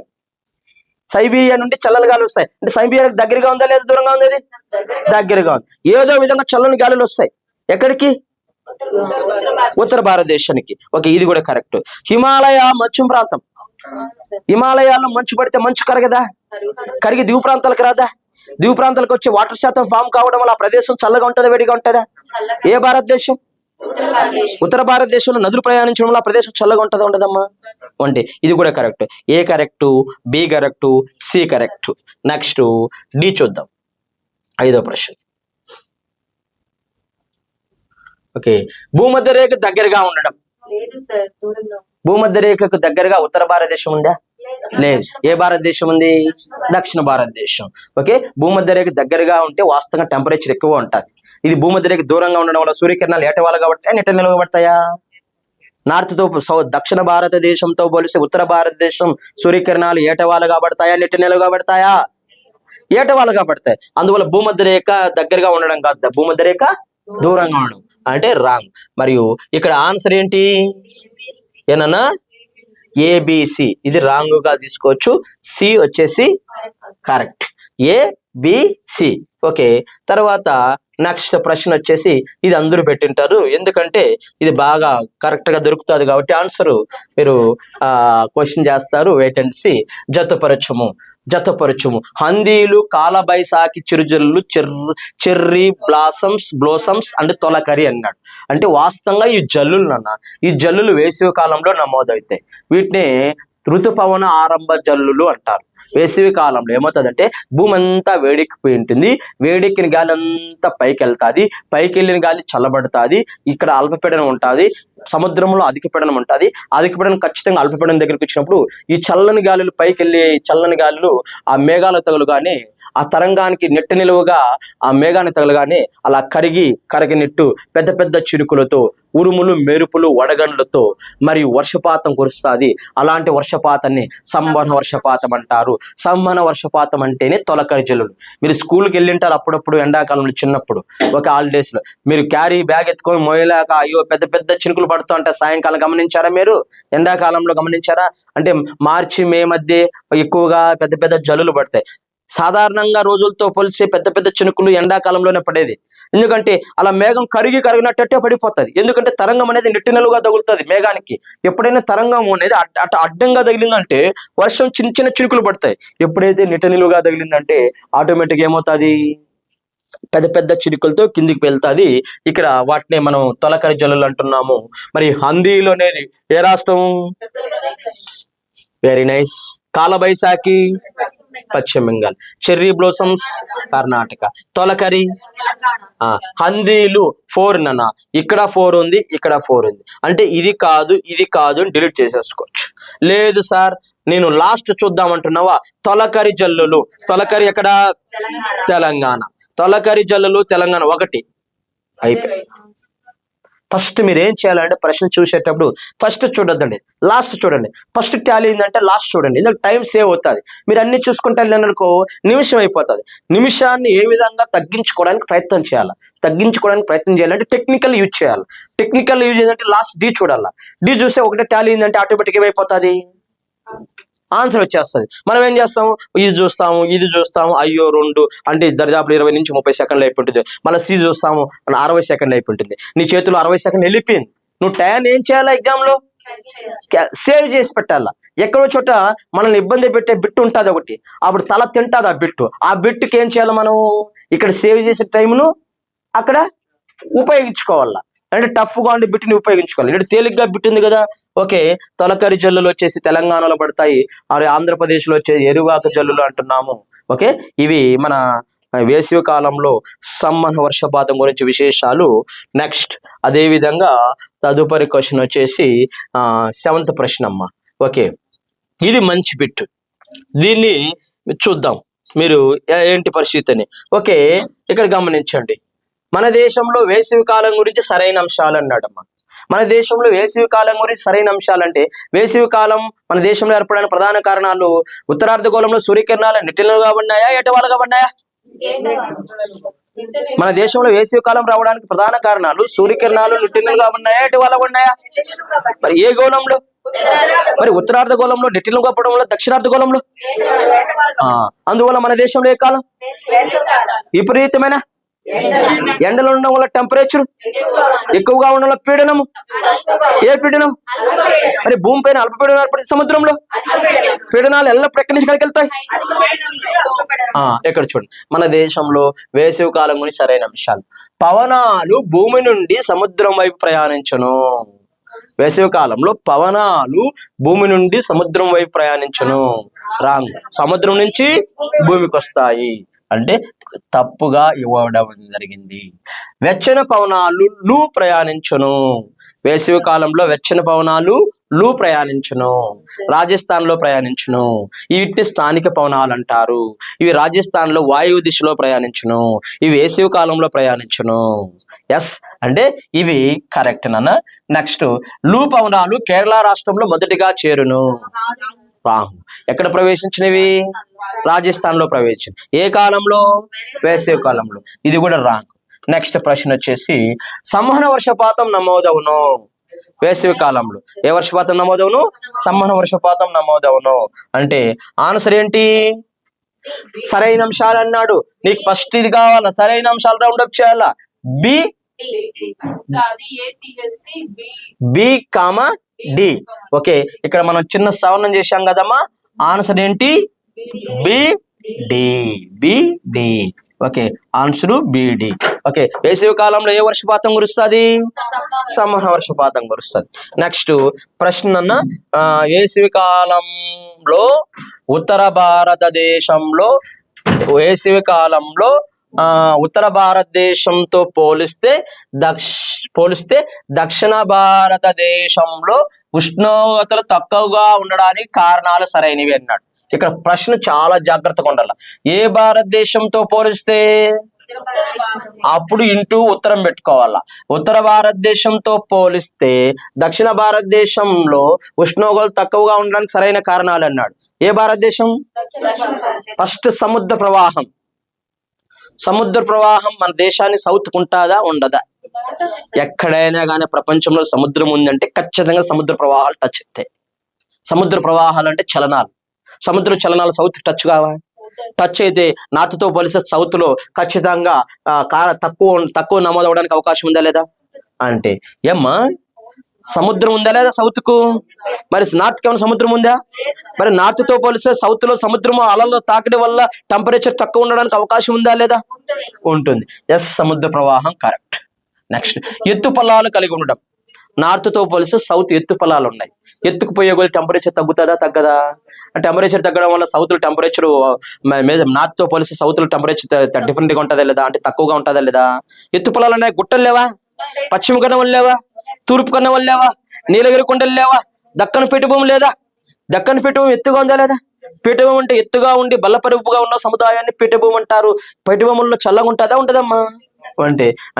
సైబీరియా నుండి చల్లని గాలులు వస్తాయి. అంటే సైబీరియాకి దగ్గరగా ఉందా లేదా దూరంగా ఉంది? దగ్గరగా ఉంది. ఏదో విధంగా చల్లని గాలులు వస్తాయి. ఎక్కడికి? ఉత్తర భారతదేశానికి. ఓకే, ఇది కూడా కరెక్ట్. హిమాలయ మంచు ప్రాంతం. హిమాలయాల్లో మంచు పడితే మంచు కరగదా? కరిగి దిగు ప్రాంతాలకు రాదా? దిగు ప్రాంతాలకు వచ్చి వాటర్ శాతం ఫామ్ కావడం వల్ల ఆ ప్రదేశం చల్లగా ఉంటుందా వేడిగా ఉంటుందా? ఏ భారతదేశం? ఉత్తర భారతదేశంలో నదులు ప్రయాణించడం వల్ల ఆ ప్రదేశం చల్లగా ఉంటుందా ఉండదమ్మా? అంటే ఇది కూడా correct. A correct, B correct, C correct. Next D చూద్దాం. 5వ ప్రశ్న. ఓకే, భూమధ్య రేఖ దగ్గరగా ఉండడం. భూమధ్య రేఖకు దగ్గరగా ఉత్తర భారతదేశం ఉందా? లేదు. ఏ భారతదేశం ఉంది? దక్షిణ భారతదేశం. ఓకే, భూమధ్య రేఖ దగ్గరగా ఉంటే వాస్తవంగా టెంపరేచర్ ఎక్కువ ఉంటుంది. ఇది భూమధ్య రేఖ దూరంగా ఉండడం వల్ల సూర్యకిరణాలు ఏటవాలుగా పడతాయా, నిట్ట నిలువగా పడతాయా? నార్త్ తో దక్షిణ భారతదేశంతో పోలిస్తే ఉత్తర భారతదేశం సూర్యకిరణాలు ఏటవాలుగా పడతాయా, నిట్ట నిలువగా పడతాయా? ఏటవాలుగా పడతాయి. అందువల్ల భూమధ్య రేఖ దగ్గరగా ఉండడం కాదు, భూమధ్య రేఖ దూరంగా ఉండడం అంటే రాంగ్. మరియు ఇక్కడ ఆన్సర్ ఏంటి? ఏనన్నా? ఏబిసి. ఇది రాంగ్ గా తీసుకోవచ్చు. సి వచ్చేసి కరెక్ట్. ఏబిసి. ఓకే, తర్వాత నెక్స్ట్ ప్రశ్న వచ్చేసి ఇది అందరూ పెట్టింటారు, ఎందుకంటే ఇది బాగా కరెక్ట్ గా దొరుకుతుంది కాబట్టి ఆన్సర్ మీరు క్వశ్చన్ చేస్తారు. Wait and see. జతపరచుము. హందీలు, కాలబైసాకి చిరుజల్లు, చెర్రీ బ్లోసమ్స్ అండ్ తొలకరి అన్నాడు. అంటే వాస్తవంగా ఈ జల్లులు వేసవి కాలంలో నమోదవుతాయి. వీటిని ఋతుపవన ఆరంభ జల్లులు అంటారు. వేసవి కాలంలో ఏమవుతుందంటే భూమి అంతా వేడెక్కిపోయి ఉంటుంది. వేడెక్కిన గాలి అంతా పైకి వెళ్తుంది. పైకి వెళ్ళిన గాలి చల్లబడుతుంది. ఇక్కడ అల్పపీడనం ఉంటుంది, సముద్రంలో అధిక పీడనం ఉంటుంది. అధిక పీడనం ఖచ్చితంగా అల్పపీడనం దగ్గరికి వచ్చినప్పుడు ఈ చల్లని గాలులు పైకి వెళ్ళి చల్లని గాలులు ఆ మేఘాల తగులుగానే ఆ తరంగానికి నెట్ట నిలువుగా ఆ మేఘాన్ని తగలగానే అలా కరగినట్టు పెద్ద పెద్ద చిరుకులతో, ఉరుములు, మెరుపులు, వడగండ్లతో మరియు వర్షపాతం కురుస్తుంది. అలాంటి వర్షపాతాన్ని సంవహన వర్షపాతం అంటారు. అంటారు. సంవహన వర్షపాతం అంటేనే తొలకరి జల్లులు. మీరు స్కూల్కి వెళ్ళింటారు అప్పుడప్పుడు ఎండాకాలంలో చిన్నప్పుడు ఒక హాలిడేస్ లో. మీరు క్యారీ బ్యాగ్ ఎత్తుకొని మోయలేక అయ్యో పెద్ద పెద్ద చినుకులు పడుతూ ఉంటాయి సాయంకాలం. గమనించారా మీరు? ఎండాకాలంలో గమనించారా? అంటే మార్చి మే మధ్య ఎక్కువగా పెద్ద పెద్ద జల్లులు పడతాయి. సాధారణంగా రోజులతో పోలిస్తే పెద్ద పెద్ద చినుకులు ఎండాకాలంలోనే పడేది. ఎందుకంటే అలా మేఘం కరిగినట్టే పడిపోతుంది. ఎందుకంటే తరంగం అనేది నిట్టినలుగా తగులుతుంది మేఘానికి. ఎప్పుడైనా తరంగం అనేది అడ్డంగా తగిలిందంటే వర్షం చిన్న చిన్న చినుకులు పడతాయి. ఎప్పుడైతే నిట్టనిలుగా తగిలిందంటే ఆటోమేటిక్ ఏమవుతుంది? పెద్ద పెద్ద చినుకులతో కిందికి వెళ్తాది. ఇక్కడ వాటిని మనం తొలకరి జల్లులు అంటున్నాము. మరి హందీలు అనేది ఏ రాష్ట్రం? Very nice. కాలబైశాఖి పశ్చిమ బెంగాల్. Cherry blossoms Karnataka. తొలకరి హందీలు 4 నన్న. ఇక్కడ 4 ఉంది, ఇక్కడ 4 ఉంది. అంటే ఇది కాదు ఇది కాదు అని డిలీట్ చేసేసుకోవచ్చు. లేదు సార్ నేను లాస్ట్ చూద్దామంటున్నావా? తొలకరి జల్లులు. తొలకరి ఎక్కడ? తెలంగాణ. తొలకరి జల్లులు తెలంగాణ 1 అయిపోయి. ఫస్ట్ మీరు ఏం చేయాలంటే ప్రశ్న చూసేటప్పుడు ఫస్ట్ చూడొద్దండి, లాస్ట్ చూడండి. ఫస్ట్ టాలీ ఏంటంటే లాస్ట్ చూడండి. ఎందుకంటే టైం సేవ్ అవుతుంది. మీరు అన్ని చూసుకుంటే వెళ్ళిననుకో నిమిషం అయిపోతుంది. నిమిషాన్ని ఏ విధంగా తగ్గించుకోవడానికి ప్రయత్నం చేయాలంటే టెక్నికల్ యూజ్ చేయాలి. టెక్నికల్ యూజ్ ఏంటంటే లాస్ట్ డి చూడాలి. డి చూస్తే ఒకటే టాలీ ఏంటంటే ఆటోమేటిక్ ఏమైపోతుంది? ఆన్సర్ వచ్చేస్తుంది. మనం ఏం చేస్తాము? ఇది చూస్తాము అయ్యో 2 అంటే దరిదాపులు 20 నుంచి 30 సెకండ్లు అయిపోతుంది. మళ్ళీ సి చూస్తాము 60 సెకండ్లు అయిపోతుంది. నీ చేతిలో 60 సెకండ్లు వెళ్ళిపోయింది. నువ్వు టైం ఏం చేయాలా? ఎగ్జామ్ లో సేవ్ చేసి పెట్టాలా. ఎక్కడో చోట మనల్ని ఇబ్బంది పెట్టే బిట్టు ఉంటుంది ఒకటి, అప్పుడు తల తింటుంది ఆ బిట్టు. ఆ బిట్టుకి ఏం చేయాలి? మనం ఇక్కడ సేవ్ చేసే టైంను అక్కడ ఉపయోగించుకోవాలా. అంటే టఫ్ గా ఉండే బిట్టుని ఉపయోగించుకోవాలి. ఇక్కడ తేలిగ్గా బిట్టు ఉంది కదా. ఓకే, తొలకరి జల్లులు వచ్చేసి తెలంగాణలో పడతాయి. ఆంధ్రప్రదేశ్ లో వచ్చే ఎరువాక జల్లులు అంటున్నాము. ఓకే, ఇవి మన వేసవి కాలంలో సంవహన వర్షపాతం గురించి విశేషాలు. నెక్స్ట్ అదే విధంగా తదుపరి క్వశ్చన్ వచ్చేసి 7th ప్రశ్న అమ్మ. ఓకే, ఇది మంచి బిట్టు, దీన్ని చూద్దాం మీరు ఏంటి పరిస్థితి అని. ఓకే, ఇక్కడ గమనించండి. మన దేశంలో వేసవి కాలం గురించి సరైన అంశాలు అన్నాడమ్మా. మన దేశంలో వేసవి కాలం గురించి సరైన అంశాలంటే వేసవి కాలం మన దేశంలో ఏర్పడడానికి ప్రధాన కారణాలు ఉత్తరార్ధగోళంలో సూర్యకిరణాలు నిట్టిలుగా ఉన్నాయా ఎటవాలుగా ఉన్నాయా? మన దేశంలో వేసవి కాలం రావడానికి ప్రధాన కారణాలు సూర్యకిరణాలు నిట్టిలుగా ఉన్నాయా ఎటవాలుగా ఉన్నాయా? మరి ఏ గోళంలో? మరి ఉత్తరార్ధగోళంలో నిట్టిలుగా పడడం వల్ల దక్షిణార్ధగోళంలో. అందువల్ల మన దేశంలో ఏ కాలం? విపరీతమైన ఎండలు ఉండడం వల్ల టెంపరేచర్ ఎక్కువగా ఉండడం వల్ల పీడనము. ఏ పీడనం? మరి భూమి పైన అల్పపీడనం ఏర్పడి సముద్రంలో పీడనాలు ఎల్లప్పుడు ఎక్కడి నుంచి ఎక్కడికి వెళ్తాయి? ఎక్కడ చూడండి. మన దేశంలో వేసవి కాలం గురించి సరైన అంశాలు. పవనాలు భూమి నుండి సముద్రం వైపు ప్రయాణించును. వేసవి కాలంలో పవనాలు భూమి నుండి సముద్రం వైపు ప్రయాణించును. రాంగ్. సముద్రం నుంచి భూమికి వస్తాయి అంటే తప్పుగా ఇవ్వడం జరిగింది. వెచ్చన పవనాలు ప్రయాణించును. వేసవి కాలంలో వెచ్చని పవనాలు ప్రయాణించును. రాజస్థాన్ లో ప్రయాణించును. వీటిని స్థానిక పవనాలు అంటారు. ఇవి రాజస్థాన్ లో వాయువు దిశలో ప్రయాణించును. ఇవి వేసవి కాలంలో ప్రయాణించును. ఎస్ అంటే ఇవి కరెక్ట్ నాన్న. నెక్స్ట్ లూ పవనాలు కేరళ రాష్ట్రంలో మొదటిగా చేరును. రాంగ్. ఎక్కడ ప్రవేశించినవి? రాజస్థాన్ లో ప్రవేశించు. ఏ కాలంలో? వేసవి కాలంలో. ఇది కూడా రాంగ్. నెక్స్ట్ ప్రశ్న వచ్చేసి సంవహన వర్షపాతం నమోదవును వేసవి కాలంలో. ఏ వర్షపాతం నమోదవును? సంవహన వర్షపాతం నమోదవును. అంటే ఆన్సర్ ఏంటి? సరైన అంశాలు అన్నాడు. నీకు ఫస్ట్ ఇది కావాలా? సరైన అంశాలు రౌండప్ చేయాలా. B comma D. ఓకే, ఇక్కడ మనం చిన్న సవరణం చేశాం కదమ్మా. ఆన్సర్ ఏంటి? B D. Okay, answer B D. Okay, వేసవి కాలంలో ఏ వర్షపాతం కురుస్తుంది? సంవహన వర్షపాతం కురుస్తుంది. నెక్స్ట్ ప్రశ్న అన్న, వేసవి కాలంలో ఉత్తర భారతదేశంలో వేసవి కాలంలో ఉత్తర భారతదేశంతో పోలిస్తే దక్షిణ భారతదేశంలో ఉష్ణోగ్రతలు తక్కువగా ఉండడానికి కారణాలు సరైనవి అన్నాడు. ఇక్కడ ప్రశ్న చాలా జాగ్రత్తగా ఉండాలి. ఏ భారతదేశంతో పోలిస్తే? అప్పుడు ఇంటూ ఉత్తరం పెట్టుకోవాలా. ఉత్తర భారతదేశంతో పోలిస్తే దక్షిణ భారతదేశంలో ఉష్ణోగ్రతలు తక్కువగా ఉండడానికి సరైన కారణాలు అన్నాడు. ఏ భారతదేశం? ఫస్ట్ సముద్ర ప్రవాహం. సముద్ర ప్రవాహం మన దేశాన్ని సౌత్ ఉంటుందా ఉండదా? ఎక్కడైనా కానీ ప్రపంచంలో సముద్రం ఉందంటే ఖచ్చితంగా సముద్ర ప్రవాహాలు టచ్ అవుతాయి. సముద్ర ప్రవాహాలు అంటే చలనాలు. సముద్ర చలనాలు సౌత్ టచ్ కావా? టచ్ అయితే నార్త్ తో పోలిస్తే సౌత్ లో ఖచ్చితంగా తక్కువ నమోదు అవడానికి అవకాశం ఉందా లేదా? అంటే ఏమ్మా సముద్రం ఉందా లేదా సౌత్ కు? మరి నార్త్ కి ఏమైనా సముద్రం ఉందా? మరి నార్త్ తో పోలిస్తే సౌత్ లో సముద్రం అలల్లో తాకడం వల్ల టెంపరేచర్ తక్కువ ఉండడానికి అవకాశం ఉందా లేదా? ఉంటుంది. ఎస్, సముద్ర ప్రవాహం కరెక్ట్. నెక్స్ట్, ఎత్తు పొలాలు కలిగి ఉండడం. నార్త్ తో పోలిస్తే సౌత్ ఎత్తు పొలాలు ఉన్నాయి. ఎత్తుకు పోయే కొద్ది టెంపరేచర్ తగ్గుతుందా తగ్గదా? టెంపరేచర్ తగ్గడం వల్ల సౌత్ లో టెంపరేచర్ నార్త్ తో పోలిస్తే సౌత్ లో టెంపరేచర్ డిఫరెంట్ గా ఉంటుందా లేదా? అంటే తక్కువగా ఉంటుందా లేదా? ఎత్తు పొలాలు ఉన్నాయి. గుట్టలు లేవా? పశ్చిమ కన్నవలు లేవా? తూర్పు కన్నవలు లేవా? నీలగిరి కొండలు లేవా? దక్కన పీఠభూమి లేదా? దక్కన పీఠభూమి ఎత్తుగా ఉందా లేదా? పీఠభూమి అంటే ఎత్తుగా ఉండి బల్లపరుపుగా ఉన్న సముదాయాన్ని పీఠభూమి అంటారు. పీఠభూముల్లో చల్లగా ఉంటుందా ఉండదమ్మా?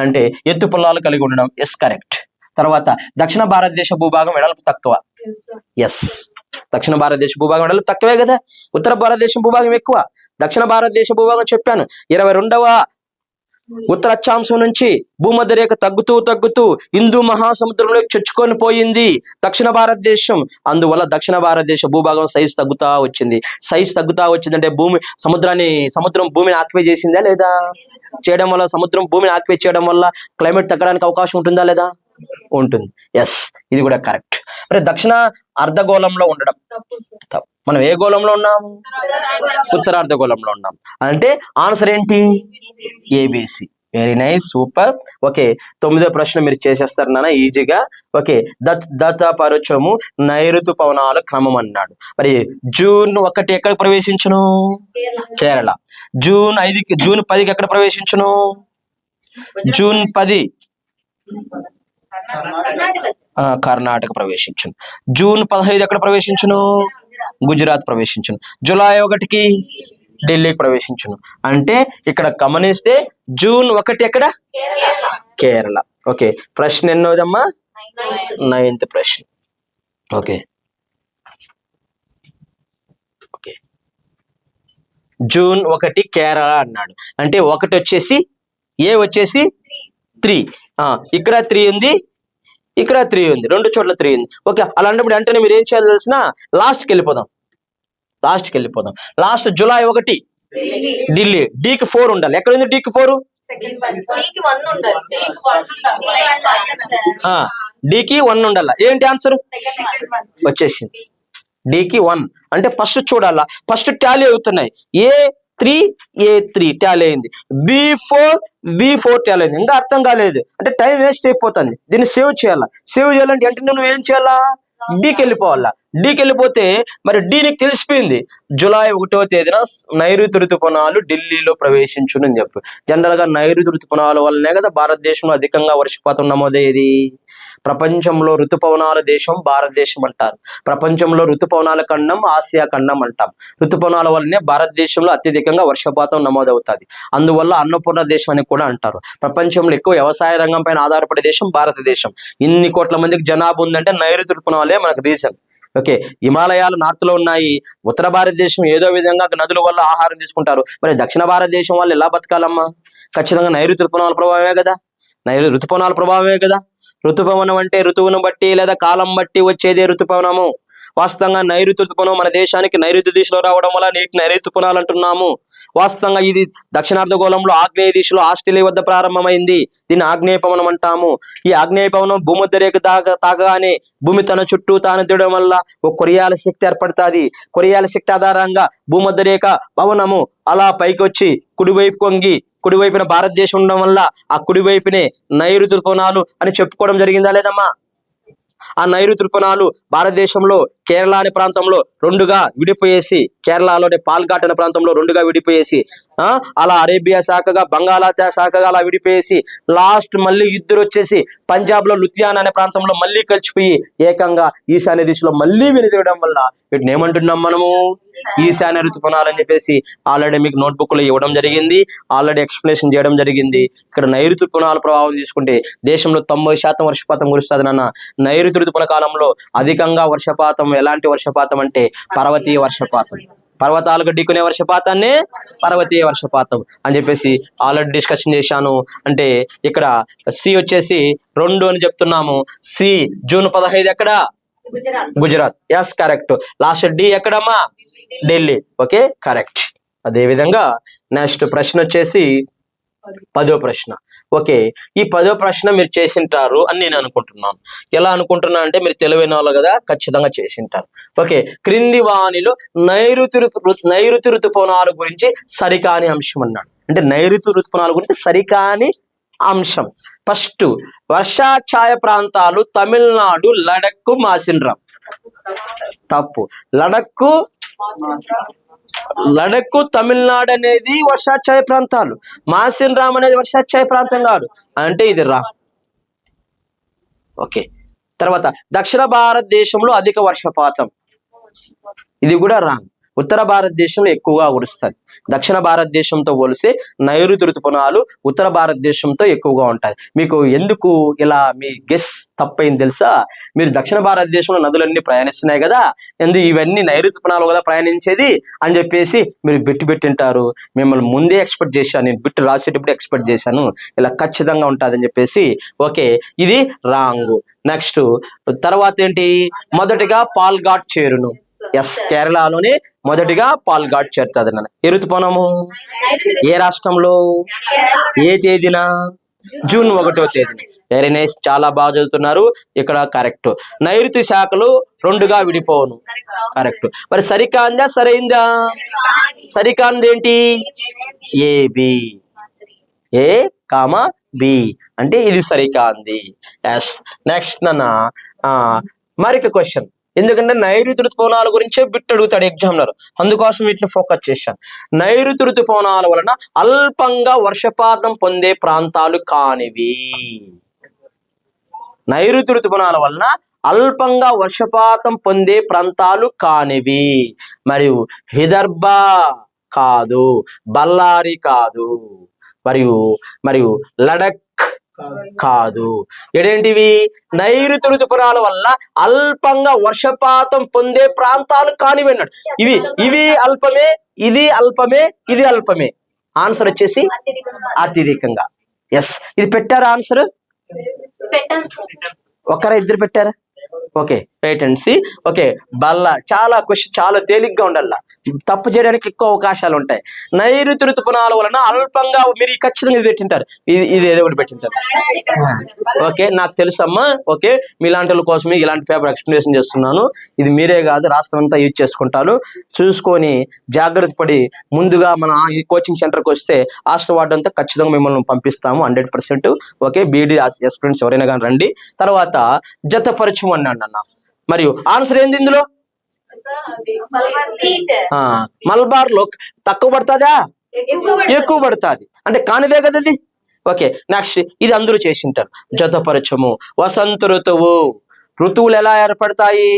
అంటే ఎత్తు పొలాలు కలిగి ఉండడం. Yes, correct. తర్వాత దక్షిణ భారతదేశ భూభాగం వెడల్పు తక్కువ. ఎస్, దక్షిణ భారతదేశ భూభాగం వెడల్పు తక్కువే కదా. ఉత్తర భారతదేశం భూభాగం ఎక్కువ. దక్షిణ భారతదేశ భూభాగం చెప్పాను 22వ ఉత్తర అక్షాంశం నుంచి భూమధ్య రేఖ తగ్గుతూ హిందూ మహాసముద్రంలోకి చొచ్చుకొని పోయింది దక్షిణ భారతదేశం. అందువల్ల దక్షిణ భారతదేశ భూభాగం సైజు తగ్గుతా వచ్చింది. అంటే సముద్రం భూమిని ఆక్యుపై చేసిందా లేదా? చేయడం వల్ల సముద్రం భూమిని ఆక్యుపై చేయడం వల్ల క్లైమేట్ తగ్గడానికి అవకాశం ఉంటుందా లేదా? ఉంటుంది. ఎస్, ఇది కూడా కరెక్ట్. మరి దక్షిణ అర్ధగోళంలో ఉండడం. మనం ఏ గోళంలో ఉన్నాం? ఉత్తర అర్ధగోళంలో ఉన్నాం. అంటే ఆన్సర్ ఏంటి? ABC. Very nice, super. Okay, 9వ ప్రశ్న మీరు చేసేస్తారు నాన్న ఈజీగా. ఓకే, దత్తపరచము నైరుతు పవనాల క్రమం అన్నాడు. మరి జూన్ 1 ఎక్కడ ప్రవేశించును? కేరళ. జూన్ 10కి ఎక్కడ ప్రవేశించును? జూన్ 10 కర్ణాటక ప్రవేశించును. జూన్ 15 ఎక్కడ ప్రవేశించును? గుజరాత్ ప్రవేశించును. జూలై 1కి ఢిల్లీకి ప్రవేశించును. అంటే ఇక్కడ గమనిస్తే జూన్ 1 ఎక్కడ? కేరళ. ఓకే, ప్రశ్న ఎన్నోదమ్మా? 9th ప్రశ్న. ఓకే, జూన్ 1 కేరళ అన్నాడు. అంటే 1 వచ్చేసి ఏ వచ్చేసి 3. ఇక్కడ 3 ఉంది, ఇక్కడ 3 ఉంది, 2 చోట్ల 3 ఉంది. ఓకే, అలాంటప్పుడు వెంటనే మీరు ఏం చేయాలి తెలిసిన? లాస్ట్కి వెళ్ళిపోదాం. Last July 1 Delhi. డీకి 4 ఉండాలి. ఎక్కడ ఉంది డీకి 4? డీకి 1 ఉండాలి. ఏంటి ఆన్సర్? వచ్చేసింది డీకి 1. అంటే ఫస్ట్ చూడాలా, ఫస్ట్ టాలీ అవుతున్నాయి. A3 టాలీ అయింది. B4 టాలీ అయింది. ఇంకా అర్థం కాలేదు అంటే టైం వేస్ట్ అయిపోతుంది. దీన్ని సేవ్ చేయాలంటే అంటే నువ్వు ఏం చేయాలా? డీకి వెళ్ళిపోతే మరి డి నీకు తెలిసిపోయింది. జూలై 1వ తేదీన నైరుతి ఋతుపవనాలు ఢిల్లీలో ప్రవేశించునని చెప్పు. జనరల్ గా నైరుతి ఋతుపవనాల వల్లనే కదా భారతదేశంలో అధికంగా వర్షపాతం నమోదయ్యేది. ప్రపంచంలో ఋతుపవనాల దేశం భారతదేశం అంటారు. ప్రపంచంలో ఋతుపవనాల ఖండం ఆసియా ఖండం అంటాం. ఋతుపవనాల వల్లనే భారతదేశంలో అత్యధికంగా వర్షపాతం నమోదవుతుంది. అందువల్ల అన్నపూర్ణ దేశం అని కూడా అంటారు. ప్రపంచంలో ఎక్కువ వ్యవసాయ రంగం పైన ఆధారపడే దేశం భారతదేశం. ఇన్ని కోట్ల మందికి జనాభా ఉందంటే నైరుతి ఋతుపవనాలే మనకు రీజన్. ఓకే, హిమాలయాలు నార్త్ లో ఉన్నాయి. ఉత్తర భారతదేశం ఏదో విధంగా నదుల వల్ల ఆహారం తీసుకుంటారు. మరి దక్షిణ భారతదేశం వాళ్ళు ఎలా బతకాలమ్మా? ఖచ్చితంగా నైరుతి ఋతుపవనాల ప్రభావమే కదా. ఋతుపవనాల ప్రభావమే కదా. ఋతుపవనం అంటే ఋతువును బట్టి లేదా కాలం బట్టి వచ్చేదే ఋతుపవనము. వాస్తవంగా నైరుతి ఋతుపవనం మన దేశానికి నైరుతి దిశలో రావడం వల్ల నీటి నైరుతి ఋతుపవనాలు అంటున్నాము. వాస్తవంగా ఇది దక్షిణార్ధగోళంలో ఆగ్నేయ దిశలో ఆస్ట్రేలియా వద్ద ప్రారంభమైంది. దీన్ని ఆగ్నేయ పవనం అంటాము. ఈ ఆగ్నేయ పవనం భూమధ్య రేఖ తాగగానే భూమి తన చుట్టూ తాను తిరగడం వల్ల ఒక కొరియాల శక్తి ఏర్పడుతుంది. కొరియాల శక్తి ఆధారంగా భూమధ్య రేఖ పవనము అలా పైకి వచ్చి కుడివైపు కొంగి కుడివైపున భారతదేశం ఉండడం వల్ల ఆ కుడివైపునే నైరుతి ఋతుపవనాలు అని చెప్పుకోవడం జరిగిందా లేదమ్మా? ఆ నైరుతి ఋతుపవనాలు భారతదేశంలో కేరళ అనే ప్రాంతంలో 2గా విడిపోయేసి, కేరళలోని పాల్ఘాట్ అనే ప్రాంతంలో 2గా విడిపోయేసి అలా అరేబియా శాఖగా, బంగాళాఖాత శాఖగా అలా విడిపోయేసి లాస్ట్ మళ్ళీ యుద్ధులు వచ్చేసి పంజాబ్ లో లుధియానా అనే ప్రాంతంలో మళ్ళీ కలిసిపోయి ఏకంగా ఈశాన్య దిశలో మళ్ళీ వెనుదిరగడం వల్ల వీటిని ఏమంటున్నాం మనము? ఈశాన్య ఋతుపవనాలు అని చెప్పేసి ఆల్రెడీ మీకు నోట్బుక్ లో ఇవ్వడం జరిగింది, ఆల్రెడీ ఎక్స్ప్లెనేషన్ చేయడం జరిగింది. ఇక్కడ నైరుతి ఋతుపవనాల ప్రభావం తీసుకుంటే దేశంలో 90% వర్షపాతం కురుస్తుంది నాన్న. నైరుతి ఋతుపవన కాలంలో అధికంగా వర్షపాతం, ఎలాంటి వర్షపాతం అంటే పర్వతీయ వర్షపాతం, పర్వతాలు గడ్డీకునే వర్షపాతాన్ని పర్వతీయ వర్షపాతం అని చెప్పేసి ఆల్రెడీ డిస్కషన్ చేశాను. అంటే ఇక్కడ సి వచ్చేసి 2 అని చెప్తున్నాము. సి జూన్ 15 ఎక్కడ? Gujarat. Yes correct. Last D ఎక్కడమ్మా? ఢిల్లీ. Okay correct. అదే విధంగా నెక్స్ట్ ప్రశ్న వచ్చేసి 10వ ప్రశ్న. ఓకే, ఈ 10వ ప్రశ్న మీరు చేసింటారు అని నేను అనుకుంటున్నాను. ఎలా అనుకుంటున్నా అంటే మీరు తెలివైన వాళ్ళు కదా, ఖచ్చితంగా చేసింటారు. ఓకే, క్రింది వానిలో నైరుతి ఋతుపవనాల గురించి సరికాని అంశం అన్నాడు. అంటే నైరుతి ఋతుపవనాల గురించి సరికాని అంశం. ఫస్ట్, వర్షాఛాయ ప్రాంతాలు తమిళనాడు, లడక్కు, మాసిన్రాం. తప్పు. లడక్కు తమిళనాడు అనేది వర్షాఛాయ ప్రాంతాలు, మాసిన్రాం అనేది వర్షాఛాయ ప్రాంతం కాదు. అంటే ఇది రా. ఓకే, తర్వాత దక్షిణ భారతదేశంలో అధిక వర్షపాతం, ఇది కూడా రాంగ్. ఉత్తర భారతదేశంలో ఎక్కువగా కురుస్తుంది. దక్షిణ భారతదేశంతో పోలిస్తే నైరుతి ఋతుపవనాలు ఉత్తర భారతదేశంతో ఎక్కువగా ఉంటాయి. మీకు ఎందుకు ఇలా మీ గెస్ తప్పైంది తెలుసా? మీరు దక్షిణ భారతదేశంలో నదులన్నీ ప్రయాణిస్తున్నాయి కదా, ఇవన్నీ నైరుతి ఋతుపవనాలు కదా ప్రయాణించేది అని చెప్పేసి మీరు పెట్టింటారు. మిమ్మల్ని ముందే ఎక్స్పెక్ట్ చేశాను, నేను బిట్టు రాసేటప్పుడు ఎక్స్పెక్ట్ చేశాను ఇలా ఖచ్చితంగా ఉంటుందని చెప్పేసి. ఓకే, ఇది రాంగ్. నెక్స్ట్ తర్వాత ఏంటి? మొదటిగా పాల్ఘాట్ చేరును. ఎస్, కేరళలోనే మొదటిగా పాల్ఘాట్ చేరుతుంది నాన్న. ఏ ఋతుపవనము? ఏ రాష్ట్రంలో? ఏ తేదీన? జూన్ 1వ తేదీన. వెరీ నైస్, చాలా బాగా చదువుతున్నారు. ఇక్కడ కరెక్ట్. నైరుతి శాఖలు 2గా విడిపోవును. కరెక్ట్. మరి సరికాందా సరైందా? సరికాంది ఏంటి? ఏబి. ఏ కామా బి అంటే ఇది సరికాంది. ఎస్. నెక్స్ట్ నాన్న మరొక క్వశ్చన్. ఎందుకంటే నైరుతి ఋతుపవనాల గురించే బిట్ అడుగుతాడు ఎగ్జామినర్, అందుకోసం వీటిని ఫోకస్ చేశాను. నైరుతి ఋతుపవనాల వలన అల్పంగా వర్షపాతం పొందే ప్రాంతాలు కానివి. నైరుతి ఋతుపవనాల వలన అల్పంగా వర్షపాతం పొందే ప్రాంతాలు కానివి. మరియు విదర్భ కాదు, బళ్ళారి కాదు, మరియు లడక్ కాదు. ఏడేంటివి? నైరుతి ఋతుపవనాల వల్ల అల్పంగా వర్షపాతం పొందే ప్రాంతాలు కానివి అన్నాడు. ఇవి అల్పమే, ఇది అల్పమే, ఇది అల్పమే. ఆన్సర్ వచ్చేసి అత్యధికంగా. ఎస్, ఇది పెట్టారా ఆన్సర్? ఒకరా ఇద్దరు పెట్టారా? Okay, wait and see. Okay, చాలా క్వశ్చన్ చాలా తేలిగ్గా ఉండాల, తప్పు చేయడానికి ఎక్కువ అవకాశాలు ఉంటాయి. నైరుతి ఋతుపవనాల వలన అల్పంగా మీరు ఖచ్చితంగా ఇది పెట్టింటారు, ఇది ఏదో ఒకటి పెట్టింటారు. ఓకే, నాకు తెలుసమ్మా. ఓకే, మీలాంటి వాళ్ళ కోసమే ఇలాంటి పేపర్ ఎక్స్ప్లెనేషన్ చేస్తున్నాను. ఇది మీరే కాదు, రాష్ట్రం అంతా యూజ్ చేసుకుంటారు. చూసుకొని జాగ్రత్త పడి ముందుగా మన ఈ కోచింగ్ సెంటర్కి వస్తే హాస్టల్ వార్డు అంతా ఖచ్చితంగా మిమ్మల్ని పంపిస్తాము 100%. ఓకే, బీడీ ఎస్పిరెంట్స్ ఎవరైనా కానీ రండి. తర్వాత జతపరచము అన్నాడు అన్న. మరియు ఆన్సర్ ఏంది ఇందులో? మలబార్ లో తక్కువ పడుతుందా ఎక్కువ పడుతుంది అంటే కానిదే కదా ఇది. ఓకే, నెక్స్ట్ ఇది అందరూ చేసింటారు. జతపరచము. వసంత ఋతువు. ఋతువులు ఎలా ఏర్పడతాయి?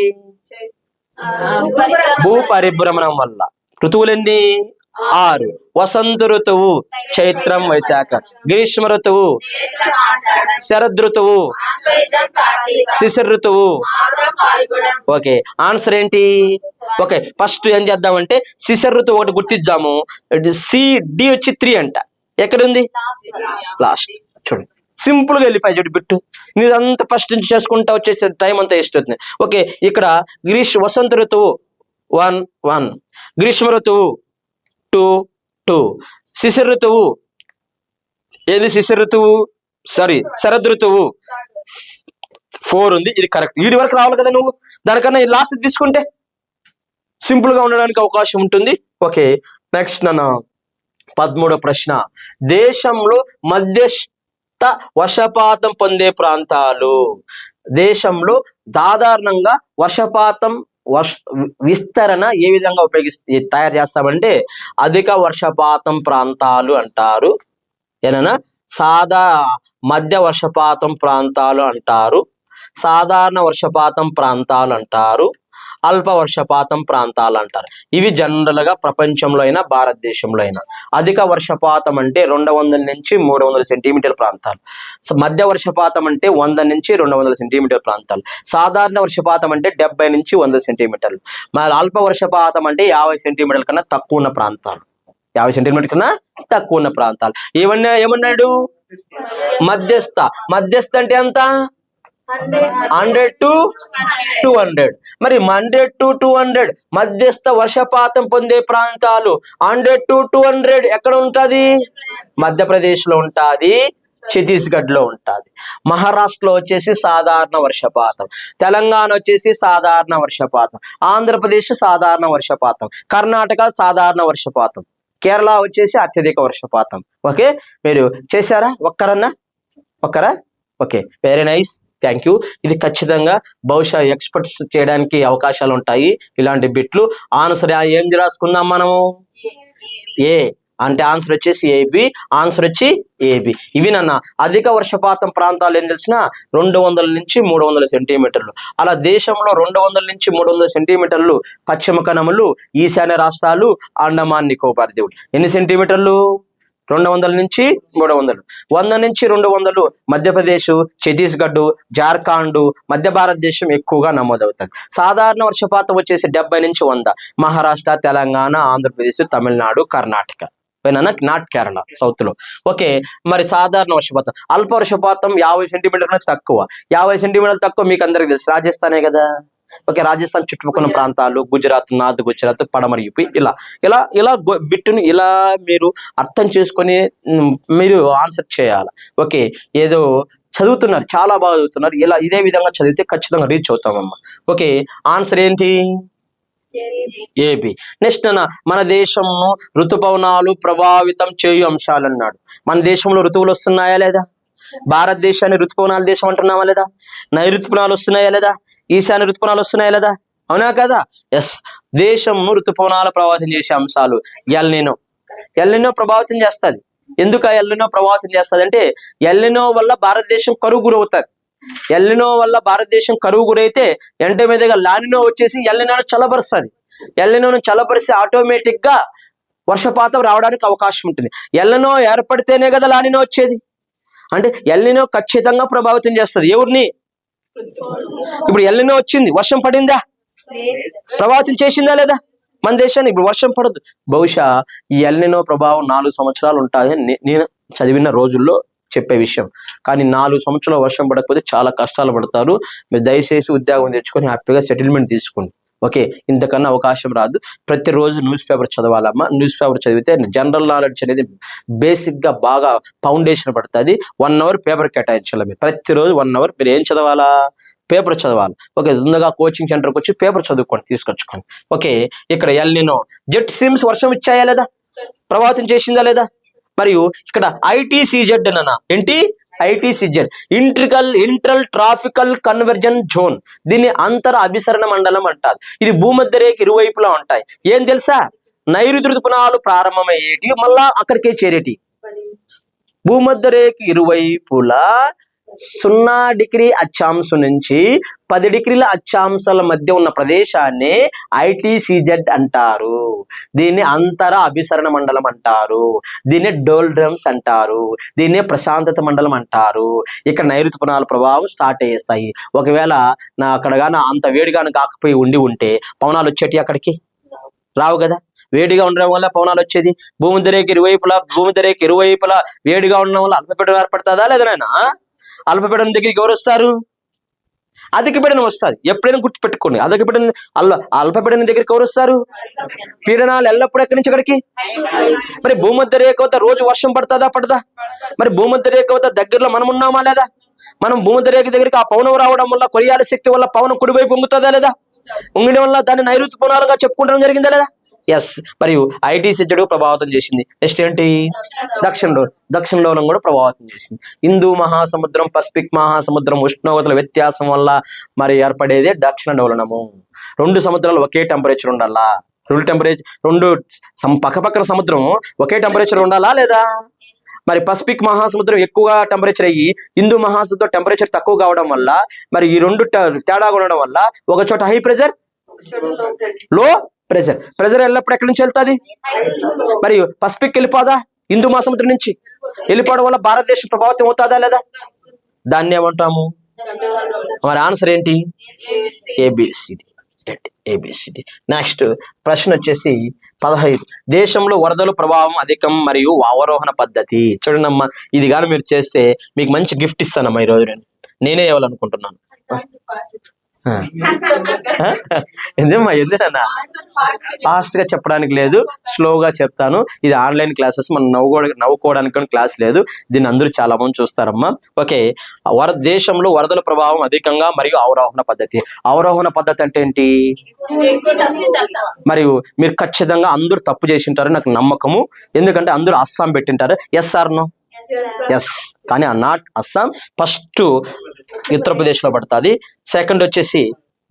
భూ పరిభ్రమణం వల్ల. ఋతువులు ఎన్ని? 6. వసంత ఋతువు చైత్రం వైశాఖ, గ్రీష్మ ఋతువు శరద్ ఋతువు, శిశిర ఋతువు. ఓకే, ఆన్సర్ ఏంటి? ఓకే, ఫస్ట్ ఏం చేద్దామంటే శిశిర ఋతువు ఒకటి గుర్తిద్దాము. డి వచ్చి 3 అంట. ఎక్కడుంది? లాస్ట్. చూడండి, సింపుల్ గా వెళ్ళిపోయి చూడు బిట్టు. నీదంతా ఫస్ట్ నుంచి చేసుకుంటా వచ్చేసే టైం అంతా వేస్ట్ అవుతుంది. ఓకే, ఇక్కడ వసంత ఋతువు 1, గ్రీష్మ ఋతువు 2, శిశిర ఋతువు ఏది? శిశిర ఋతువు సారీ శరద్ ఋతువు 4 ఉంది. ఇది కరెక్ట్. వీడి వరకు రావాలి కదా నువ్వు, దానికన్నా ఈ లాస్ట్ తీసుకుంటే సింపుల్ గా ఉండడానికి అవకాశం ఉంటుంది. ఓకే, నెక్స్ట్ నన్ను 13వ ప్రశ్న. దేశంలో మధ్యస్థ వర్షపాతం పొందే ప్రాంతాలు. దేశంలో సాధారణంగా వర్షపాతం విస్తరణ ఏ విధంగా తయారు చేస్తామంటే అధిక వర్షపాతం ప్రాంతాలు అంటారు, ఏనా మధ్య వర్షపాతం ప్రాంతాలు అంటారు, సాధారణ వర్షపాతం ప్రాంతాలు అంటారు, అల్ప వర్షపాతం ప్రాంతాలు అంటారు. ఇవి జనరల్ గా ప్రపంచంలో అయినా భారతదేశంలో అయినా. అధిక వర్షపాతం అంటే 200 నుంచి 300 సెంటీమీటర్ ప్రాంతాలు, మధ్య వర్షపాతం అంటే 100 నుంచి 200 సెంటీమీటర్ ప్రాంతాలు, సాధారణ వర్షపాతం అంటే 70 నుంచి 100 సెంటీమీటర్లు, మరి అల్ప వర్షపాతం అంటే 50 సెంటీమీటర్ల కన్నా తక్కువ ఉన్న ప్రాంతాలు, 50 సెంటీమీటర్ కన్నా తక్కువ ఉన్న ప్రాంతాలు. ఏమన్నాడు? మధ్యస్థ అంటే ఎంత? 100 to 200. మరి 100 to 200 మధ్యస్థ వర్షపాతం పొందే ప్రాంతాలు 100 to 200 ఎక్కడ ఉంటది? మధ్యప్రదేశ్ లో ఉంటది, ఛత్తీస్గఢ్ లో ఉంటది. మహారాష్ట్రలో వచ్చేసి సాధారణ వర్షపాతం, తెలంగాణ వచ్చేసి సాధారణ వర్షపాతం, ఆంధ్రప్రదేశ్ సాధారణ వర్షపాతం, కర్ణాటక సాధారణ వర్షపాతం, కేరళ వచ్చేసి అత్యధిక వర్షపాతం. ఓకే, మీరు చేశారా? ఒక్కరా? Okay, very nice, thank you. ఇది ఖచ్చితంగా బహుశా ఎక్స్పర్ట్స్ చేయడానికి అవకాశాలు ఉంటాయి ఇలాంటి బిట్లు. ఆన్సర్ ఏం రాసుకుందాం మనము? ఏ అంటే ఆన్సర్ వచ్చేసి ఏబి, ఆన్సర్ వచ్చి ఏబి. ఇవి నాన్న అధిక వర్షపాతం ప్రాంతాలు ఏం తెలిసిన 200 నుంచి 300 సెంటీమీటర్లు. అలా దేశంలో 200 నుంచి 300 సెంటీమీటర్లు పశ్చిమ కనుమలు, ఈశాన్య రాష్ట్రాలు, అండమాన్ నికోబార్ దీవులు. ఎన్ని సెంటీమీటర్లు? 200 నుంచి 300. 100 నుంచి 200 మధ్యప్రదేశ్, ఛత్తీస్గఢ్, జార్ఖండ్, మధ్య భారతదేశం ఎక్కువగా నమోదవుతుంది. సాధారణ వర్షపాతం వచ్చేసి 70 నుంచి 100 మహారాష్ట్ర, తెలంగాణ, ఆంధ్రప్రదేశ్, తమిళనాడు, కర్ణాటక, నాట్ కేరళ సౌత్ లో. ఓకే, మరి సాధారణ వర్షపాతం, అల్ప వర్షపాతం 50 సెంటీమీటర్ల తక్కువ. 50 సెంటీమీటర్లు తక్కువ మీకు అందరికి తెలుసు, రాజస్థానే కదా. ఓకే, రాజస్థాన్ చుట్టుపక్కల ప్రాంతాలు, గుజరాత్, నార్త్ గుజరాత్, పడమర యూపీ, ఇలా బిట్టుని ఇలా మీరు అర్థం చేసుకొని మీరు ఆన్సర్ చేయాలి. ఓకే, ఏదో చదువుతున్నారు, చాలా బాగా చదువుతున్నారు, ఇలా ఇదే విధంగా చదివితే ఖచ్చితంగా రీచ్ అవుతామమ్మా. ఓకే, ఆన్సర్ ఏంటి? ఏబి. నెక్స్ట్ మన దేశంను ఋతుపవనాలు ప్రభావితం చేయు అంశాలు అన్నాడు. మన దేశంలో ఋతువులు వస్తున్నాయా లేదా? భారతదేశాన్ని ఋతుపవనాల దేశం అంటున్నావా లేదా? నైరుతుపవనాలు వస్తున్నాయా లేదా? ఈశాన్య ఋతుపవనాలు వస్తున్నాయా లేదా? అవునా కదా? ఎస్. దేశంను ఋతుపవనాలు ప్రభావితం చేసే అంశాలు ఎల్నినో ప్రభావితం చేస్తుంది. ఎందుకు ఎల్నినో ప్రభావితం చేస్తుంది అంటే ఎల్నినో వల్ల భారతదేశం కరువు గురవుతుంది. ఎల్నినో వల్ల భారతదేశం కరువు గురైతే ఎంట మీదుగా లానినో వచ్చేసి ఎల్నినోను చల్లబరుస్తుంది. ఎల్నినోను చల్లబరిస్తే ఆటోమేటిక్ గా వర్షపాతం రావడానికి అవకాశం ఉంటుంది. ఎల్నినో ఏర్పడితేనే కదా లానినో వచ్చేది. అంటే ఎల్నినో ఖచ్చితంగా ప్రభావితం చేస్తుంది ఎవరిని? ఇప్పుడు ఎల్నినో వచ్చింది, వర్షం పడిందా? ప్రభావితం చేసిందా లేదా మన దేశాన్ని? ఇప్పుడు వర్షం పడదు. బహుశా ఈ ఎల్నినో ప్రభావం 4 సంవత్సరాలు ఉంటాయని నేను చదివిన రోజుల్లో చెప్పే విషయం. కానీ 4 సంవత్సరాలు వర్షం పడకపోతే చాలా కష్టాలు పడతారు. మీరు దయచేసి ఉద్యోగం తెచ్చుకొని హ్యాపీగా సెటిల్మెంట్ తీసుకోండి. ఓకే, ఇంతకన్నా అవకాశం రాదు. ప్రతిరోజు న్యూస్ పేపర్ చదవాలమ్మా. న్యూస్ పేపర్ చదివితే జనరల్ నాలెడ్జ్ అనేది బేసిక్ గా బాగా ఫౌండేషన్ పడుతుంది. 1 అవర్ పేపర్ కేటాయించాలి. మీరు ప్రతిరోజు 1 అవర్ మీరు ఏం చదవాలా? పేపర్ చదవాలి. ఓకే, ముందుగా కోచింగ్ సెంటర్కి వచ్చి పేపర్ చదువుకోండి, తీసుకొచ్చుకోండి. ఓకే, ఇక్కడ ఎల్నినో జెట్ స్ట్రీమ్స్ వర్షం ఇచ్చాయా లేదా? ప్రభావితం చేసిందా లేదా? మరియు ఇక్కడ ITCZ అన్న ఏంటి? ITCZ inter tropical convergence zone. దీన్ని అంతర అభిసరణ మండలం అంటారు. ఇది భూమధ్య రేఖ ఇరువైపులా ఉంటాయి. ఏం తెలుసా? నైరుతి ఋతుపవనాలు ప్రారంభమయ్యేటి మళ్ళా అక్కడికే చేరేటి. భూమధ్య రేఖ ఇరువైపులా 0 డిగ్రీ అక్షాంశం నుంచి 10 డిగ్రీల అక్షాంశాల మధ్య ఉన్న ప్రదేశాన్ని ITCZ అంటారు. దీన్ని అంతర అభిసరణ మండలం అంటారు. దీన్ని డోల్డ్రమ్స్ అంటారు. దీన్ని ప్రశాంతత మండలం అంటారు. ఇక్కడ నైరుతుపవనాల ప్రభావం స్టార్ట్ అయ్యేస్తాయి. ఒకవేళ అక్కడ గాన అంత వేడిగాను కాకపోయి ఉంటే పవనాలు వచ్చేటి అక్కడికి రావు కదా. వేడిగా ఉండడం వల్ల పవనాలు వచ్చేది. భూమధ్య రేఖ ఇరువైపులా వేడిగా ఉండడం వల్ల అల్పపీడనం ఏర్పడుతుందా లేదా? నాయన అల్పపీడనం దగ్గరికి ఎవరు వస్తారు? అధిక పీడనం వస్తుంది. ఎప్పుడైనా గుర్తుపెట్టుకోండి, అల్పపీడనం దగ్గరికి ఎవరు వస్తారు? పీడనాలు ఎల్లప్పుడూ ఎక్కడి నుంచి ఎక్కడికి? మరి భూమధ్య రేఖ వద్ద రోజు వర్షం పడదా? మరి భూమధ్య రేఖ వద్ద దగ్గరలో మనం ఉన్నామా లేదా? మనం భూమధ్య రేఖ దగ్గరికి ఆ పవనం రావడం వల్ల, కొరియాల శక్తి వల్ల పవనం కుడివైపు పొంగుతుందా లేదా? ఉంగడం వల్ల దాన్ని నైరుతి పవనాలుగా చెప్పుకుంటడం జరిగిందా లేదా? ఎస్. మరియు ఐటీసీ జడుగు ప్రభావితం చేసింది. నెక్స్ట్ ఏంటి? దక్షిణ ధ్రువం కూడా ప్రభావితం చేసింది. హిందూ మహాసముద్రం, పసిఫిక్ మహాసముద్రం ఉష్ణోగ్రతల వ్యత్యాసం వల్ల మరి ఏర్పడేదే దక్షిణ డోలనము. రెండు సముద్రాలు ఒకే టెంపరేచర్ ఉండాలా? రెండు పక్కపక్కన సముద్రం ఒకే టెంపరేచర్ ఉండాలా లేదా? మరి పసిఫిక్ మహాసముద్రం ఎక్కువగా టెంపరేచర్ అయ్యి హిందూ మహాసముద్రం టెంపరేచర్ తక్కువ కావడం వల్ల మరి ఈ రెండు తేడాగా ఉండడం వల్ల ఒక చోట హై ప్రెషర్, లో ప్రెషర్ ఎల్లప్పుడు ఎక్కడి నుంచి వెళ్తాది? మరి పసిఫిక్ వెళ్ళిపోదా? హిందూ మహాసముద్రం నుంచి వెళ్ళిపోవడం వల్ల భారతదేశం ప్రభావితం అవుతుందా లేదా? దాన్ని ఏమంటాము? మరి ఆన్సర్ ఏంటి? ఏబిసిడి. నెక్స్ట్ ప్రశ్న వచ్చేసి 15. దేశంలో వరదల ప్రభావం అధికం మరియు అవరోహణ పద్ధతి. చూడండమ్మా, ఇది కానీ మీరు చేస్తే మీకు మంచి గిఫ్ట్ ఇస్తానమ్మా ఈరోజు. నేనే ఇవ్వాలనుకుంటున్నాను. ఎందుకన్నా ఫాస్ట్ గా చెప్పడానికి లేదు, స్లోగా చెప్తాను. ఇది ఆన్లైన్ క్లాసెస్, మనం నవ్వుకోవడానికి క్లాస్ లేదు. దీన్ని అందరూ చాలా మంది చూస్తారమ్మా. ఓకే, దేశంలో వరదల ప్రభావం అధికంగా మరియు అవరోహణ పద్ధతి. అవరోహణ పద్ధతి అంటే ఏంటి? మరియు మీరు ఖచ్చితంగా అందరూ తప్పు చేసి ఉంటారు నాకు నమ్మకము. ఎందుకంటే అందరూ అస్సాం పెట్టింటారు. Yes or no? ఎస్. కానీ నాట్ అస్సాం. ఫస్ట్ ఉత్తరప్రదేశ్ లో పడుతుంది, సెకండ్ వచ్చేసి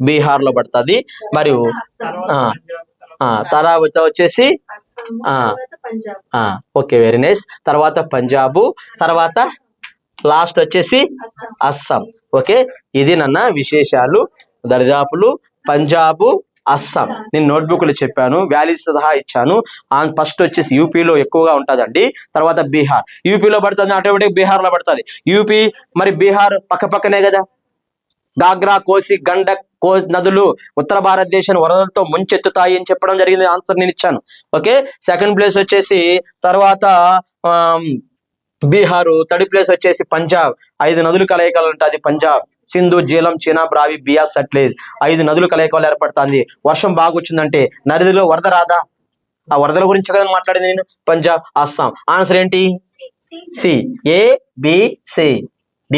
బీహార్ లో పడుతుంది, మరియు తర్వాత వచ్చేసి ఓకే వెరీ నైస్, తర్వాత పంజాబు, తర్వాత లాస్ట్ వచ్చేసి అస్సాం. ఓకే, ఇది నన్న విశేషాలు, దరిదాపులు పంజాబు, అస్సాం. నేను నోట్బుక్లు చెప్పాను, వ్యాలీస్ సహా ఇచ్చాను. ఫస్ట్ వచ్చేసి యూపీలో ఎక్కువగా ఉంటుందండి, తర్వాత బీహార్. యూపీలో పడుతుంది ఆటోమేటిక్ బీహార్ లో పడుతుంది. యూపీ మరి బీహార్ పక్కనే కదా. గాగ్రా, కోసి, గండక్ నదులు ఉత్తర భారతదేశాన్ని వరదలతో ముంచెత్తుతాయి అని చెప్పడం జరిగింది. ఆన్సర్ నేను ఇచ్చాను. ఓకే, సెకండ్ ప్లేస్ వచ్చేసి తర్వాత బీహారు, థర్డ్ ప్లేస్ వచ్చేసి పంజాబ్. 5 నదులు కలయికలు ఉంటుంది పంజాబ్. సింధు, జీలం, చీనాబ్, రావి, బియాస్, సట్లెజ్. 5 నదులు కలయికలు ఏర్పడుతుంది. వర్షం బాగా వచ్చిందంటే నదిలో వరద రాదా? ఆ వరదల గురించి కదా మాట్లాడింది నేను. పంజాబ్, అస్సాం. ఆన్సర్ ఏంటి? C. ABCD.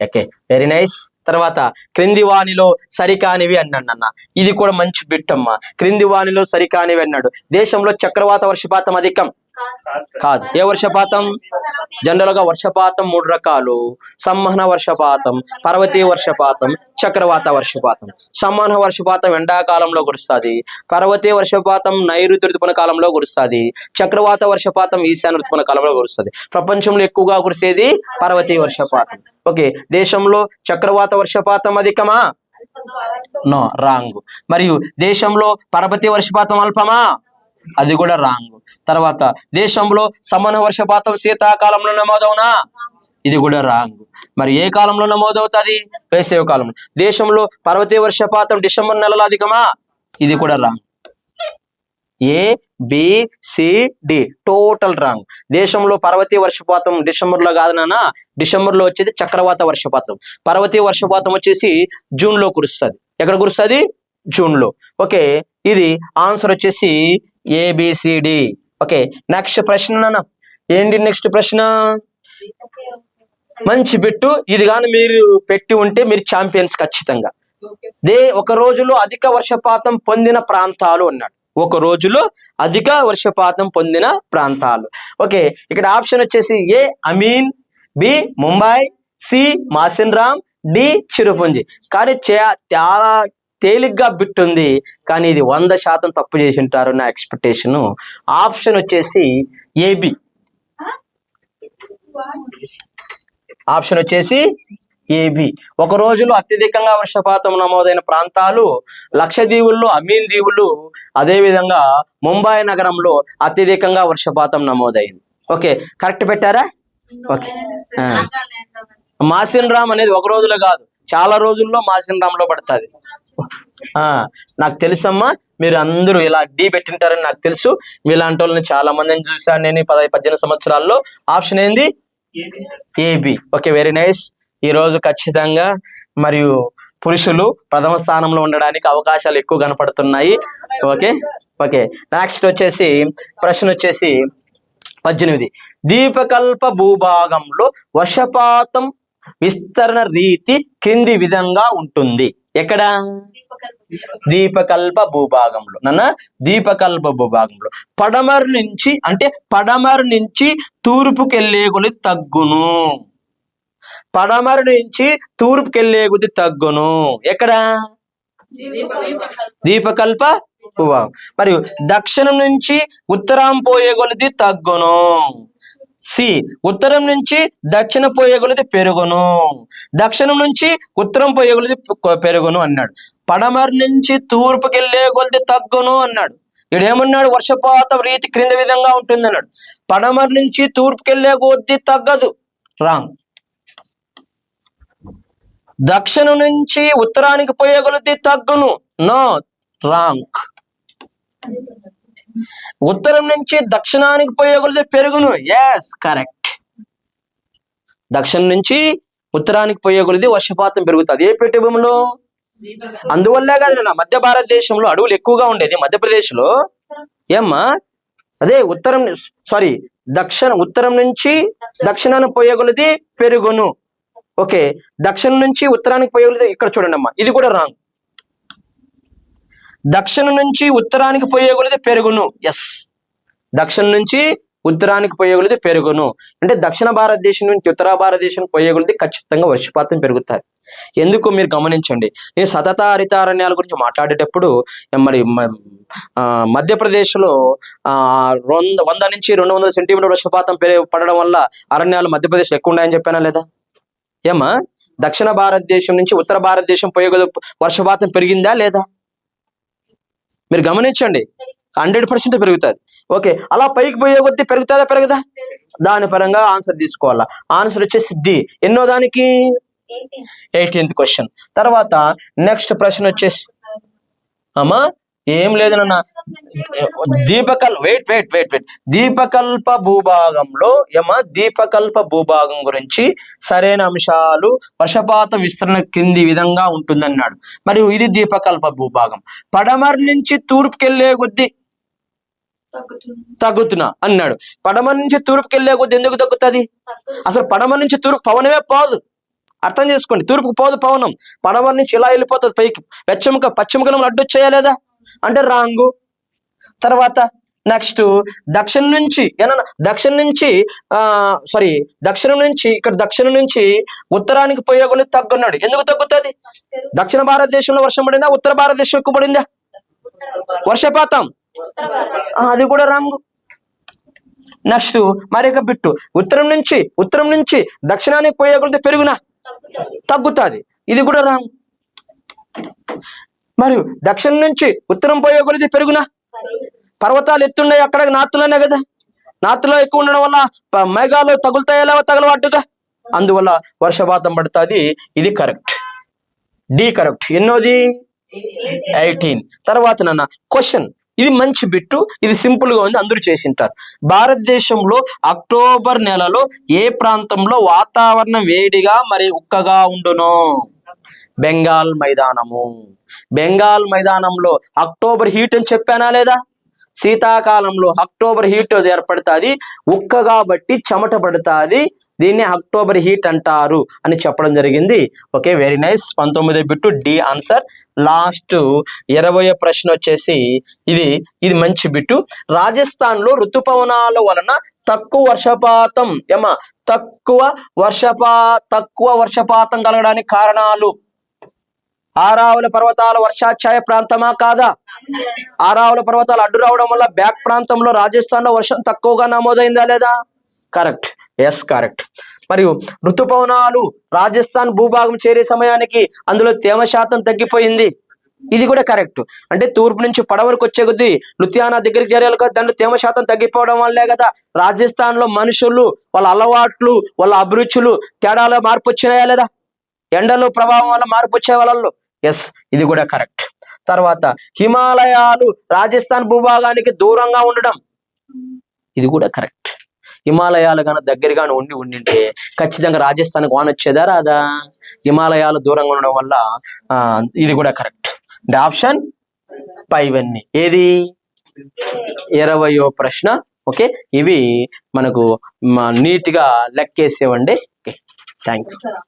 Okay very nice. తర్వాత క్రింది వాణిలో సరికానివి అన్నాడు అన్న. ఇది కూడా మంచి బిట్ అమ్మా. క్రింది వాణిలో సరికానివి అన్నాడు. దేశంలో చక్రవాత వర్షపాతం అధికం కాదు. ఏ వర్షపాతం? జనరల్ గా వర్షపాతం 3 రకాలు: సంవహన వర్షపాతం, పర్వతీయ వర్షపాతం, చక్రవాత వర్షపాతం. సంవహన వర్షపాతం ఎండాకాలంలో కురుస్తుంది, పర్వతీయ వర్షపాతం నైరుతి ఋతుపవన కాలంలో కురుస్తుంది, చక్రవాత వర్షపాతం ఈశాన్య ఋతుపవన కాలంలో కురుస్తుంది. ప్రపంచంలో ఎక్కువగా కురిసేది పర్వతీయ వర్షపాతం. ఓకే, దేశంలో చక్రవాత వర్షపాతం అధికమా? No, wrong. మరియు దేశంలో పర్వతీయ వర్షపాతం అల్పమా? అది కూడా రాంగ్. తర్వాత దేశంలో సంవహన వర్షపాతం శీతాకాలంలో నమోదవునా? ఇది కూడా రాంగ్. మరి ఏ కాలంలో నమోదవుతుంది? వేసవి కాలంలో. దేశంలో పర్వతీయ వర్షపాతం డిసెంబర్ నెలలో అధికమా? ఇది కూడా రాంగ్. ABCD total wrong. దేశంలో పర్వతీయ వర్షపాతం డిసెంబర్ లో కాదు నాన్న, డిసెంబర్ లో వచ్చేది చక్రవాత వర్షపాతం. పర్వతీయ వర్షపాతం వచ్చేసి జూన్ లో కురుస్తుంది. ఎక్కడ కురుస్తుంది? జూన్ లో. ఓకే, ఇది ఆన్సర్ వచ్చేసి ABCD. ఓకే, నెక్స్ట్ ప్రశ్న నాన్న. ఏంటి నెక్స్ట్ ప్రశ్న? మంచి పెట్టు. ఇది కానీ మీరు పెట్టి ఉంటే మీరు ఛాంపియన్స్ ఖచ్చితంగా. ఒక రోజులో అధిక వర్షపాతం పొందిన ప్రాంతాలు అన్నాడు. ఒక రోజులో అధిక వర్షపాతం పొందిన ప్రాంతాలు. ఓకే, ఇక్కడ ఆప్షన్ వచ్చేసి A Amin, B Mumbai, C మాసిన్రామ్, D Cherrapunji. కానీ చాలా తేలిగ్గా బిట్టుంది, కానీ ఇది 100% తప్పు చేసి ఉంటారు నా ఎక్స్పెక్టేషన్. ఆప్షన్ వచ్చేసి AB. ఆప్షన్ వచ్చేసి AB. ఒక రోజులో అత్యధికంగా వర్షపాతం నమోదైన ప్రాంతాలు లక్షద్వీపుల్లో అమీన్ దీవులు, అదేవిధంగా ముంబై నగరంలో అత్యధికంగా వర్షపాతం నమోదైంది. ఓకే, కరెక్ట్ పెట్టారా? ఓకే, మాసిన్రామ్ అనేది ఒక రోజులో కాదు, చాలా రోజుల్లో మాసిన్రామ్ లో పడుతుంది. నాకు తెలుసమ్మా, మీరు అందరూ ఇలా D పెట్టింటారని నాకు తెలుసు. మీలాంటి వాళ్ళని చాలా మందిని చూసాను నేను 18 సంవత్సరాల్లో. ఆప్షన్ ఏంది? AB. Okay very nice. ఈ రోజు ఖచ్చితంగా మరియు పురుషులు ప్రథమ స్థానంలో ఉండడానికి అవకాశాలు ఎక్కువ కనపడుతున్నాయి. ఓకే ఓకే, నెక్స్ట్ వచ్చేసి ప్రశ్న వచ్చేసి 18. ద్వీపకల్ప భూభాగంలో వర్షపాతం విస్తరణ రీతి క్రింది విధంగా ఉంటుంది. ఎక్కడ? దీపకల్ప భూభాగంలో. నాన్న దీపకల్ప భూభాగంలో పడమర నుంచి తూర్పుకెళ్ళే కొలది తగ్గును. పడమర నుంచి తూర్పుకెళ్ళే కొద్ది తగ్గును. ఎక్కడ? దీపకల్ప భూభాగం. మరియు దక్షిణం నుంచి ఉత్తరం పోయే కొలది తగ్గును. సి ఉత్తరం నుంచి దక్షిణ పోయే కొలది పెరుగును. దక్షిణం నుంచి ఉత్తరం పోయే కొలది పెరుగును అన్నాడు. పడమర నుంచి తూర్పుకెళ్ళే కొలది తగ్గును అన్నాడు. ఇడేమన్నాడు? వర్షపాతం రీతి క్రింద విధంగా ఉంటుంది అన్నాడు. పడమర నుంచి తూర్పుకెళ్ళే కొద్ది తగ్గదు. రాంగ్. దక్షిణం నుంచి ఉత్తరానికి పోయే కొలది తగ్గును. No, wrong. ఉత్తరం నుంచి దక్షిణానికి పోయే కొలది పెరుగును. Yes, correct. దక్షిణం నుంచి ఉత్తరానికి పోయే కొలది వర్షపాతం పెరుగుతుంది. ఏ పీఠభూమిలో? అందువల్లే కాదు నా మధ్య భారతదేశంలో అడవులు ఎక్కువగా ఉండేది మధ్యప్రదేశ్ లో. ఏమ్మా? అదే ఉత్తరం నుంచి దక్షిణానికి పోయే కొలది పెరుగును. ఓకే, దక్షిణం నుంచి ఉత్తరానికి పోయే కొలది ఇక్కడ చూడండి అమ్మా, ఇది కూడా రాంగ్. దక్షిణం నుంచి ఉత్తరానికి పోయే కొలది పెరుగును. ఎస్, దక్షిణం నుంచి ఉత్తరానికి పోయే కొలది పెరుగును. అంటే దక్షిణ భారతదేశం నుంచి ఉత్తర భారతదేశానికి పోయే కొలది ఖచ్చితంగా వర్షపాతం పెరుగుతుంది. ఎందుకు మీరు గమనించండి. నేను సతత హరితారణ్యాల గురించి మాట్లాడేటప్పుడు మరి మధ్యప్రదేశ్లో 100 నుంచి 200 సెంటీమీటర్ వర్షపాతం పడడం వల్ల అరణ్యాలు మధ్యప్రదేశ్ ఎక్కువ ఉన్నాయని చెప్పానా లేదా? ఏమా? దక్షిణ భారతదేశం నుంచి ఉత్తర భారతదేశం పోయే వర్షపాతం పెరిగిందా లేదా? మీరు గమనించండి, 100% పెరుగుతుంది. ఓకే, అలా పైకి పోయే కొద్దీ పెరుగుతుందా పెరగదా? దాని పరంగా ఆన్సర్ తీసుకోవాలా. ఆన్సర్ వచ్చేసి డి. ఎన్నో దానికి? 18th question. తర్వాత నెక్స్ట్ ప్రశ్న వచ్చేసి అమ్మా ఏం లేదు నాన్న, దీపకల్ప భూభాగంలో దీపకల్ప భూభాగం గురించి సరైన అంశాలు వర్షపాత విస్తరణ కింది విధంగా ఉంటుందన్నాడు. మరియు ఇది దీపకల్ప భూభాగం. పడమర నుంచి తూర్పుకెళ్లే కొద్దీ తగ్గుతున్నా అన్నాడు. పడమర నుంచి తూర్పుకెళ్లే కొద్దీ ఎందుకు తగ్గుతుంది? అసలు పడమర నుంచి తూర్పు పవనమే పోదు. అర్థం చేసుకోండి, తూర్పుకు పోదు పవనం. పడమర నుంచి ఇలా వెళ్ళిపోతుంది పైకి. పశ్చిమకలం అడ్డొచ్చేయా లేదా అంటే రాంగు. తర్వాత నెక్స్ట్ దక్షిణం నుంచి ఉత్తరానికి పోయే కొలది తగ్గున్నాడు. ఎందుకు తగ్గుతుంది? దక్షిణ భారతదేశంలో వర్షం పడిందా, ఉత్తర భారతదేశం ఎక్కువ పడిందా వర్షపాతం? అది కూడా రాంగు. నెక్స్ట్ మరొక బిట్టు, ఉత్తరం నుంచి దక్షిణానికి పోయే కొలది పెరుగునా తగ్గుతుంది. ఇది కూడా రాంగ్. మరియు దక్షిణం నుంచి ఉత్తరం పోయే కొలది పెరుగునా? పర్వతాలు ఎత్తున్నాయి అక్కడ నార్త్లోనే కదా. నార్త్లో ఎక్కువ ఉండడం వల్ల మేఘాలు తగులుతాయా తగలవాటుగా, అందువల్ల వర్షపాతం పడుతుంది. ఇది కరెక్ట్. D correct. ఎన్నోది? 18. తర్వాత నాన్న క్వశ్చన్, ఇది మంచి బిట్టు, ఇది సింపుల్ గా ఉంది, అందరూ చేసింటారు. భారతదేశంలో అక్టోబర్ నెలలో ఏ ప్రాంతంలో వాతావరణం వేడిగా మరి ఉక్కగా ఉండును? బెంగాల్ మైదానము. బెంగాల్ మైదానంలో అక్టోబర్ హీట్ అని చెప్పానా లేదా? శీతాకాలంలో అక్టోబర్ హీట్ ఏర్పడుతుంది, ఉక్కగా బట్టి చెమట పడుతుంది, దీన్ని అక్టోబర్ హీట్ అంటారు అని చెప్పడం జరిగింది. Okay, very nice. 19 bit D answer. Last 20వ ప్రశ్న వచ్చేసి ఇది మంచి బిట్టు. రాజస్థాన్ లో ఋతుపవనాల వలన తక్కువ వర్షపాతం కలగడానికి కారణాలు? ఆరావళి పర్వతాల వర్షాఛాయ ప్రాంతమా కాదా? ఆరావళి పర్వతాలు అడ్డు రావడం వల్ల బ్యాక్ ప్రాంతంలో రాజస్థాన్ లో వర్షం తక్కువగా నమోదైందా లేదా? కరెక్ట్. Yes, correct. మరియు ఋతుపవనాలు రాజస్థాన్ భూభాగం చేరే సమయానికి అందులో తేమ శాతం తగ్గిపోయింది. ఇది కూడా కరెక్ట్. అంటే తూర్పు నుంచి పడవరకు వచ్చే కొద్దీ లుధియానా దగ్గరికి చేరే కదా, దాంట్లో తేమ శాతం తగ్గిపోవడం వల్లే కదా రాజస్థాన్ లో మనుషులు, వాళ్ళ అలవాట్లు, వాళ్ళ అభిరుచులు తేడాలో మార్పు వచ్చినాయా లేదా? ఎండలో ప్రభావం వల్ల మార్పు వచ్చే వాళ్ళల్లో. ఎస్, ఇది కూడా కరెక్ట్. తర్వాత హిమాలయాలు రాజస్థాన్ భూభాగానికి దూరంగా ఉండడం, ఇది కూడా కరెక్ట్. హిమాలయాలు కానీ దగ్గరగానే ఉండింటే ఖచ్చితంగా రాజస్థాన్కి వాన వచ్చేదా రాదా? హిమాలయాలు దూరంగా ఉండడం వల్ల ఇది కూడా కరెక్ట్. అంటే ఆప్షన్ 5 ఏది? 20వ ప్రశ్న. ఓకే, ఇవి మనకు నీట్ గా లెక్కేసేవండి. Thank you.